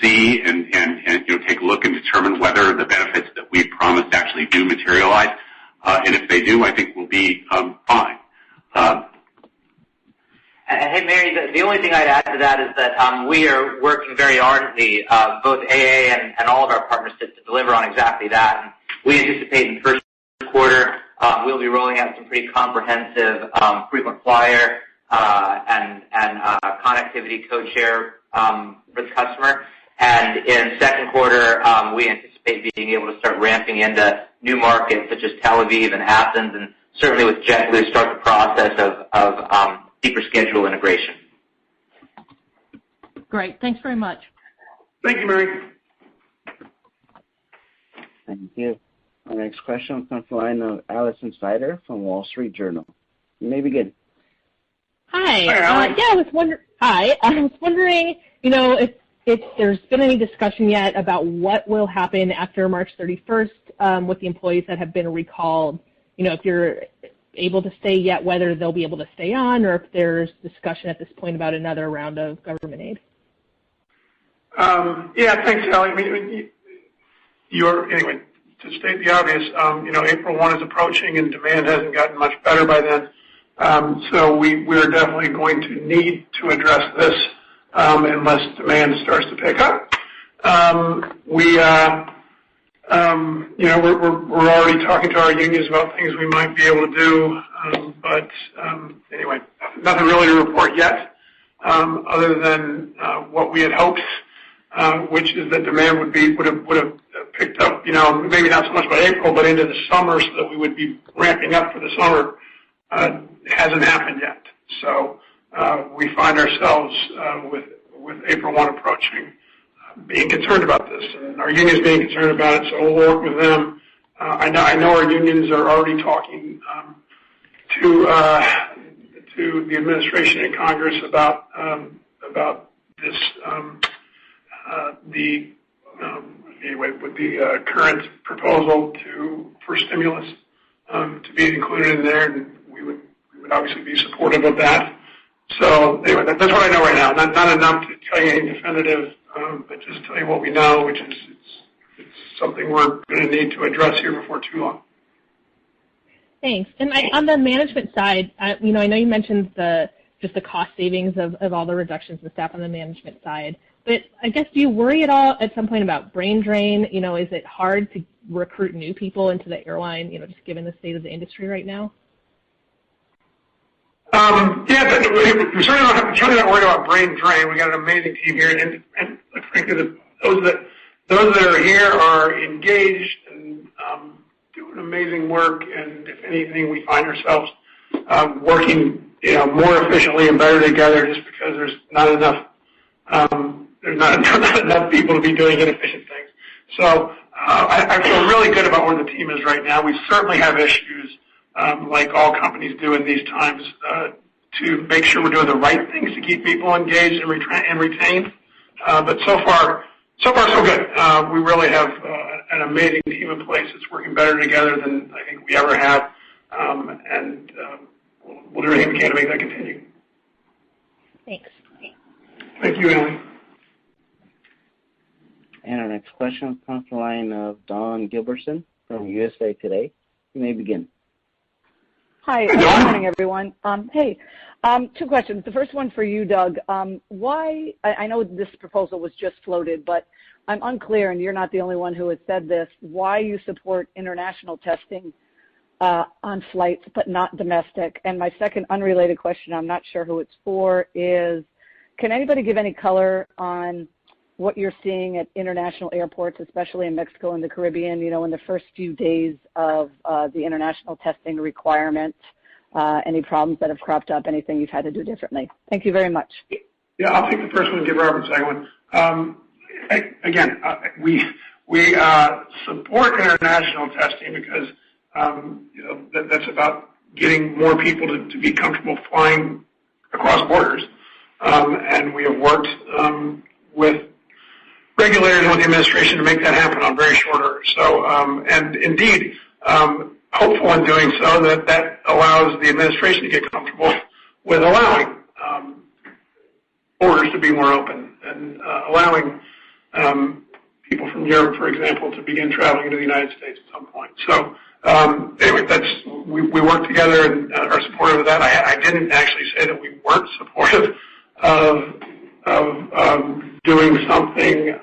see and take a look and determine whether the benefits that we promised actually do materialize. And if they do, I think we'll be fine. Hey, Mary, the only thing I'd add to that is that we are working very ardently, both AA and all of our partners, to deliver on exactly that. And we anticipate in the first quarter we'll be rolling out some pretty comprehensive frequent flyer and connectivity code share for the customer. And in second quarter, we anticipate being able to start ramping into new markets such as Tel Aviv and Athens, and certainly with JetBlue start the process of deeper schedule integration. Great. Thanks very much. Thank you, Mary. Thank you. Our next question will come from the line of Alison Sider from Wall Street Journal. You may begin. Hi. I was wondering, if there's been any discussion yet about what will happen after March 31st with the employees that have been recalled. If you're able to say yet whether they'll be able to stay on, or if there's discussion at this point about another round of government aid. Thanks, Allie. Anyway, to state the obvious, April 1 is approaching and demand hasn't gotten much better by then. So we're definitely going to need to address this unless demand starts to pick up. We we're already talking to our unions about things we might be able to do. Anyway, nothing really to report yet, other than what we had hoped, which is that demand would have picked up, maybe not so much by April, but into the summer, so that we would be ramping up for the summer. Hasn't happened yet. So we find ourselves with April 1 approaching, being concerned about this, and our unions being concerned about it. So we'll work with them. I know our unions are already talking to the administration and Congress about this. With the current proposal for stimulus to be included in there, and we would obviously be supportive of that. So anyway, that's what I know right now. Not enough to tell you anything definitive, but just tell you what we know, which is it's something we're going to need to address here before too long. Thanks. And on the management side, I know you mentioned just the cost savings of all the reductions in staff on the management side. But I guess, do you worry at all at some point about brain drain? Is it hard to recruit new people into the airline, just given the state of the industry right now? Yeah, we're certainly not worried about brain drain. We got an amazing team here, and frankly, those that are here are engaged and doing amazing work. And if anything, we find ourselves working, more efficiently and better together, just because there's not enough. There's not enough people to be doing inefficient things. So I feel really good about where the team is right now. We certainly have issues, like all companies do in these times, to make sure we're doing the right things to keep people engaged and retained. But so far so good. We really have an amazing team in place that's working better together than I think we ever have, and we'll do everything we can to make that continue. Thanks. Thank you, Ellen. And our next question comes from the line of Dawn Gilbertson from USA Today. You may begin. Hi, good morning, everyone. Two questions. The first one for you, Doug. Why, I know this proposal was just floated, but I'm unclear, and you're not the only one who has said this, why you support international testing on flights but not domestic. And my second unrelated question, I'm not sure who it's for, is can anybody give any color on what you're seeing at international airports, especially in Mexico and the Caribbean, in the first few days of the international testing requirement, any problems that have cropped up, anything you've had to do differently? Thank you very much. Yeah, I'll take the first one and give Robert the second one. Again, we support international testing because that's about getting more people to be comfortable flying across borders, and we have worked with regulators and with the administration to make that happen on very short order. So, and indeed, hopeful in doing so that allows the administration to get comfortable with allowing borders to be more open and allowing people from Europe, for example, to begin traveling into the United States at some point. So, anyway, we work together and are supportive of that. I didn't actually say that we weren't supportive of doing something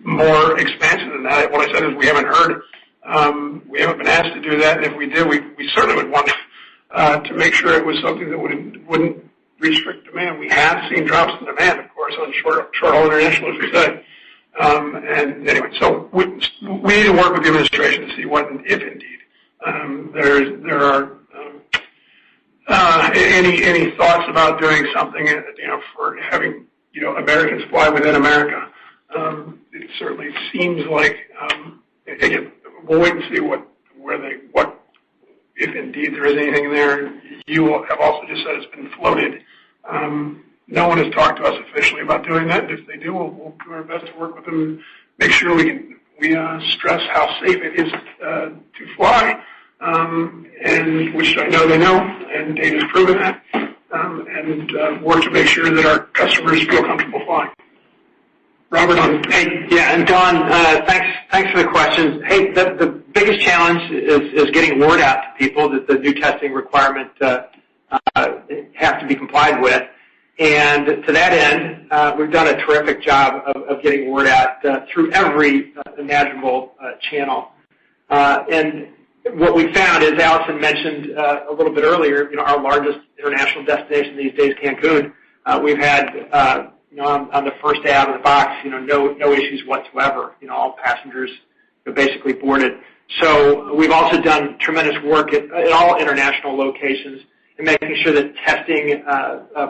more expansive than that. What I said is we haven't heard, we haven't been asked to do that, and if we did, we certainly would want to make sure it was something that wouldn't restrict demand. We have seen drops in demand, of course, on short-haul international, as we said. And anyway, so we need to work with the administration to see what, if indeed, there are any thoughts about doing something, for having, Americans fly within America. It certainly seems like, again, we'll wait and see what, if indeed there is anything there. You have also just said it's been floated. No one has talked to us officially about doing that. If they do, we'll do our best to work with them and make sure we stress how safe it is to fly, and which I know they know, and data's proven that, and work to make sure that our customers feel comfortable flying. Robert, and Don, thanks for the questions. Hey, the biggest challenge is getting word out to people that the new testing requirement have to be complied with. And to that end, we've done a terrific job of getting word out through every imaginable channel. And what we found, as Allison mentioned a little bit earlier, our largest international destination these days, Cancun, we've had on the first day out of the box, no issues whatsoever. All passengers basically boarded. So we've also done tremendous work at all international locations in making sure that testing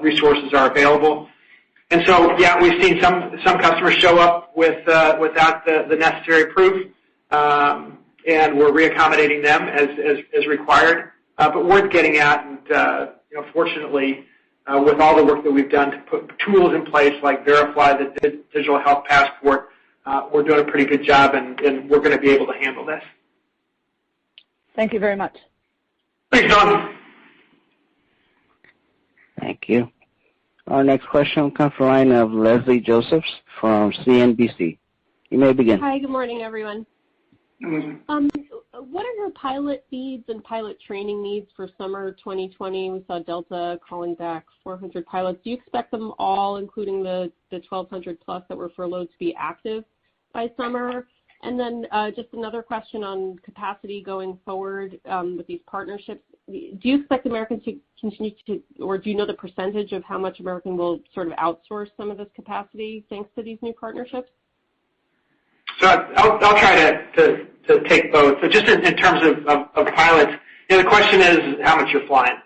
resources are available. And so, yeah, we've seen some customers show up without the necessary proof, and we're reaccommodating them as required. But word's getting out, and fortunately, with all the work that we've done to put tools in place like Verify, the digital health passport, we're doing a pretty good job, and we're going to be able to handle this. Thank you very much. Thanks, Don. Thank you. Our next question will come from the line of Leslie Josephs from CNBC. You may begin. Hi, good morning, everyone. What are your pilot needs and pilot training needs for summer 2020? We saw Delta calling back 400 pilots. Do you expect them all, including the 1,200 plus that were furloughed, to be active by summer? And then just another question on capacity going forward with these partnerships. Do you expect American to continue to, or do you know the percentage of how much American will sort of outsource some of this capacity thanks to these new partnerships? So I'll try to take both. So just in terms of pilots, the question is how much you're flying.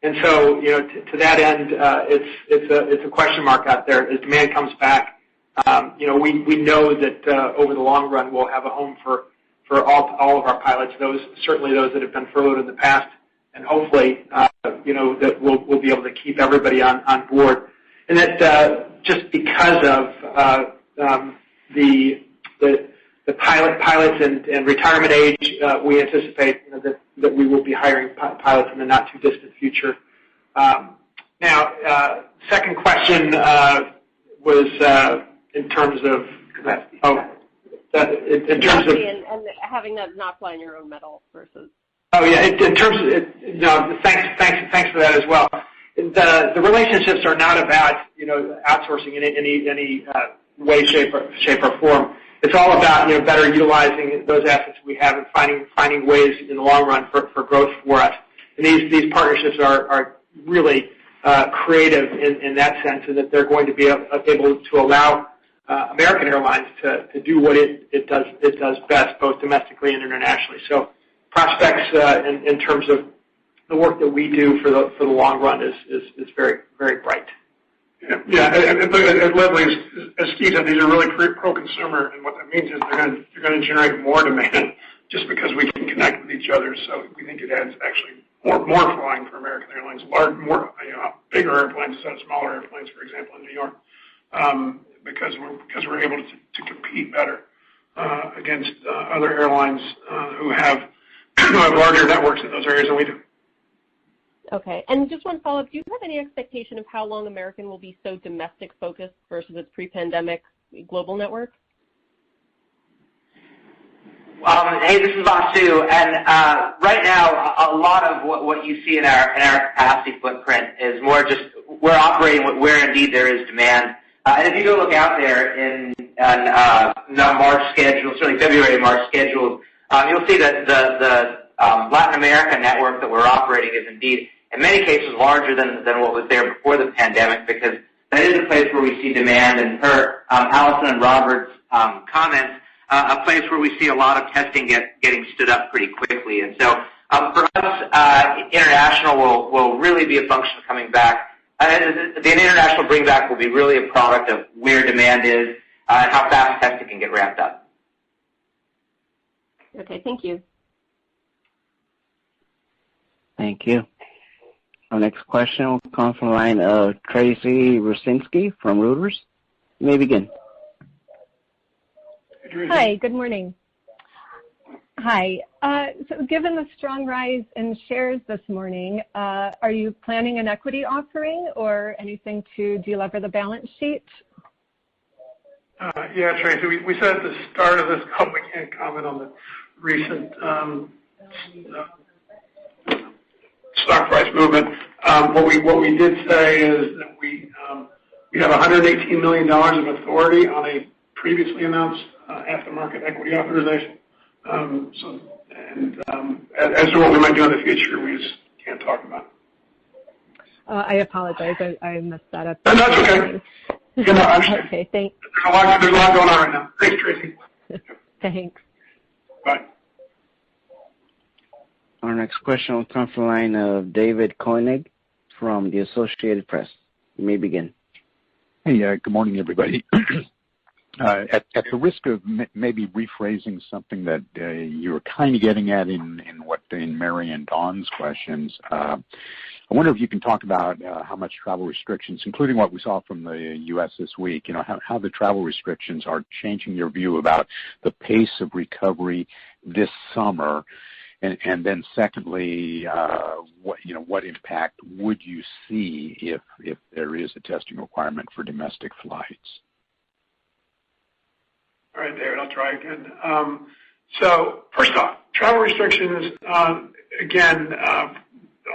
And so, to that end, it's a question mark out there. As demand comes back, we know that over the long run we'll have a home for all of our pilots. Certainly those that have been furloughed in the past, and hopefully, that we'll be able to keep everybody on board. And that just because of the pilots and retirement age, we anticipate that we will be hiring pilots in the not too distant future. Now, second question was in terms of capacity. In terms of and having that not fly in your own metal versus. Oh yeah, in terms of thanks for that as well. The relationships are not about outsourcing in any way, shape or form. It's all about better utilizing those assets we have and finding ways in the long run for growth for us. And these partnerships are really creative in that sense, and that they're going to be able to allow American Airlines to do what it does best, both domestically and internationally. So prospects in terms of the work that we do for the long run is very, very bright. Yeah, Leslie, as Steve said, these are really pro-consumer, and what that means is they're going to generate more demand just because we can connect with each other. So we think it adds actually more flying for American Airlines, bigger airplanes instead of smaller airplanes, for example, in New York, because we're able to compete better against other airlines who have larger networks in those areas than we do. Okay, and just one follow-up. Do you have any expectation of how long American will be so domestic-focused versus its pre-pandemic global network? Hey, this is Vasu, and right now a lot of what you see in our capacity footprint is more just we're operating where indeed there is demand. And if you go look out there in March schedule, certainly February and March schedules, you'll see that the Latin America network that we're operating is indeed, in many cases, larger than what was there before the pandemic, because that is a place where we see demand, and per Allison and Robert's comments, a place where we see a lot of testing getting stood up pretty quickly. And so for us, international will really be a function of coming back. The international bring back will be really a product of where demand is and how fast testing can get ramped up. Okay, thank you. Thank you. Our next question will come from the line of Tracy Rucinski from Reuters. You may begin. Hi, good morning. Hi. So given the strong rise in shares this morning, are you planning an equity offering or anything to delever the balance sheet? Yeah, Tracy, we said at the start of this call we can't comment on the recent stock price movement. What we did say is that we have $118 million of authority on a previously announced after-market equity authorization. As to what we might do in the future, we just can't talk about. I apologize. I messed that up. That's okay. Okay, thanks. There's a lot going on right now. Thanks, Tracy. Thanks. Bye. Our next question will come from the line of David Koenig from the Associated Press. You may begin. Hey, good morning, everybody. At the risk of maybe rephrasing something that you were kind of getting at in Mary and Dawn's questions, I wonder if you can talk about how much travel restrictions, including what we saw from the U.S. this week, how the travel restrictions are changing your view about the pace of recovery this summer. And then secondly, what impact would you see if there is a testing requirement for domestic flights? All right, David, I'll try again. So first off, travel restrictions, again,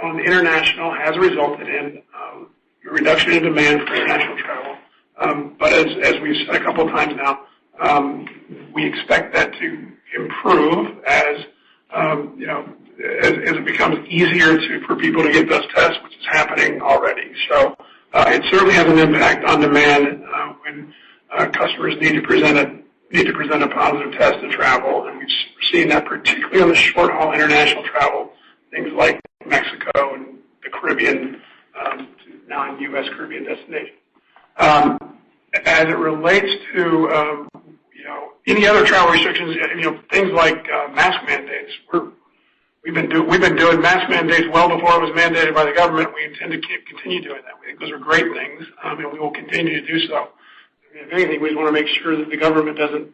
on international has resulted in a reduction in demand for international travel. But as we've said a couple of times now, we expect that to improve as it becomes easier for people to get those tests, which is happening already. So it certainly has an impact on demand when customers need to present a positive test to travel, and we've seen that particularly on the short-haul international travel, things like Mexico and the Caribbean, non-U.S. Caribbean destinations. As it relates to any other travel restrictions, things like mask mandates. We've been doing mask mandates well before it was mandated by the government. We intend to continue doing that. We think those are great things, and we will continue to do so. If anything, we want to make sure that the government doesn't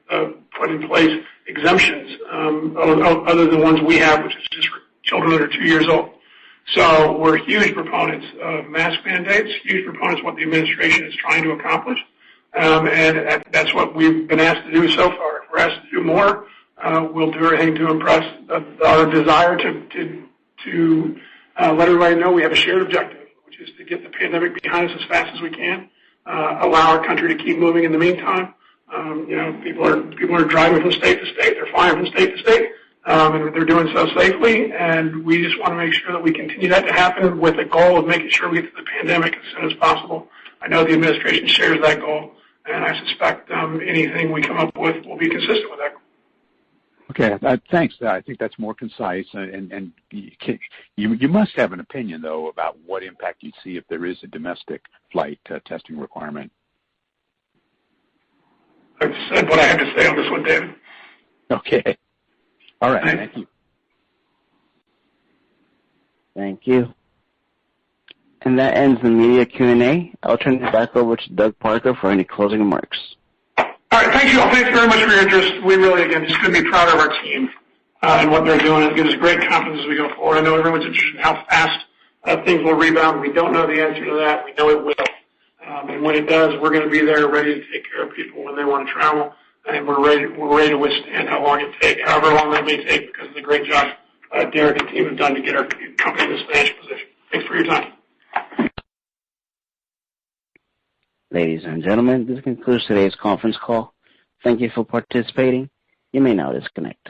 put in place exemptions other than ones we have, which is just for children under 2 years old. So we're huge proponents of mask mandates, huge proponents of what the administration is trying to accomplish, and that's what we've been asked to do so far. If we're asked to do more, we'll do everything to impress our desire to let everybody know we have a shared objective, which is to get the pandemic behind us as fast as we can. Allow our country to keep moving in the meantime. People are driving from state to state. They're flying from state to state, and they're doing so safely. And we just want to make sure that we continue that to happen with the goal of making sure we get to the pandemic as soon as possible. I know the administration shares that goal, and I suspect anything we come up with will be consistent with that goal. Okay, thanks. I think that's more concise. And you must have an opinion, though, about what impact you'd see if there is a domestic flight testing requirement. I've said what I have to say on this one, David. Okay. All right. Thank you. Thank you. And that ends the media Q&A. I'll turn it back over to Doug Parker for any closing remarks. All right, thank you all. Thanks very much for your interest. We really, again, just couldn't be prouder of our team and what they're doing. It gives us great confidence as we go forward. I know everyone's interested in how fast things will rebound. We don't know the answer to that. We know it will. And when it does, we're going to be there ready to take care of people when they want to travel. And we're ready to withstand how long it takes, however long that may take, because of the great job Derek and team have done to get our company in this financial position. Thanks for your time. Ladies and gentlemen, this concludes today's conference call. Thank you for participating. You may now disconnect.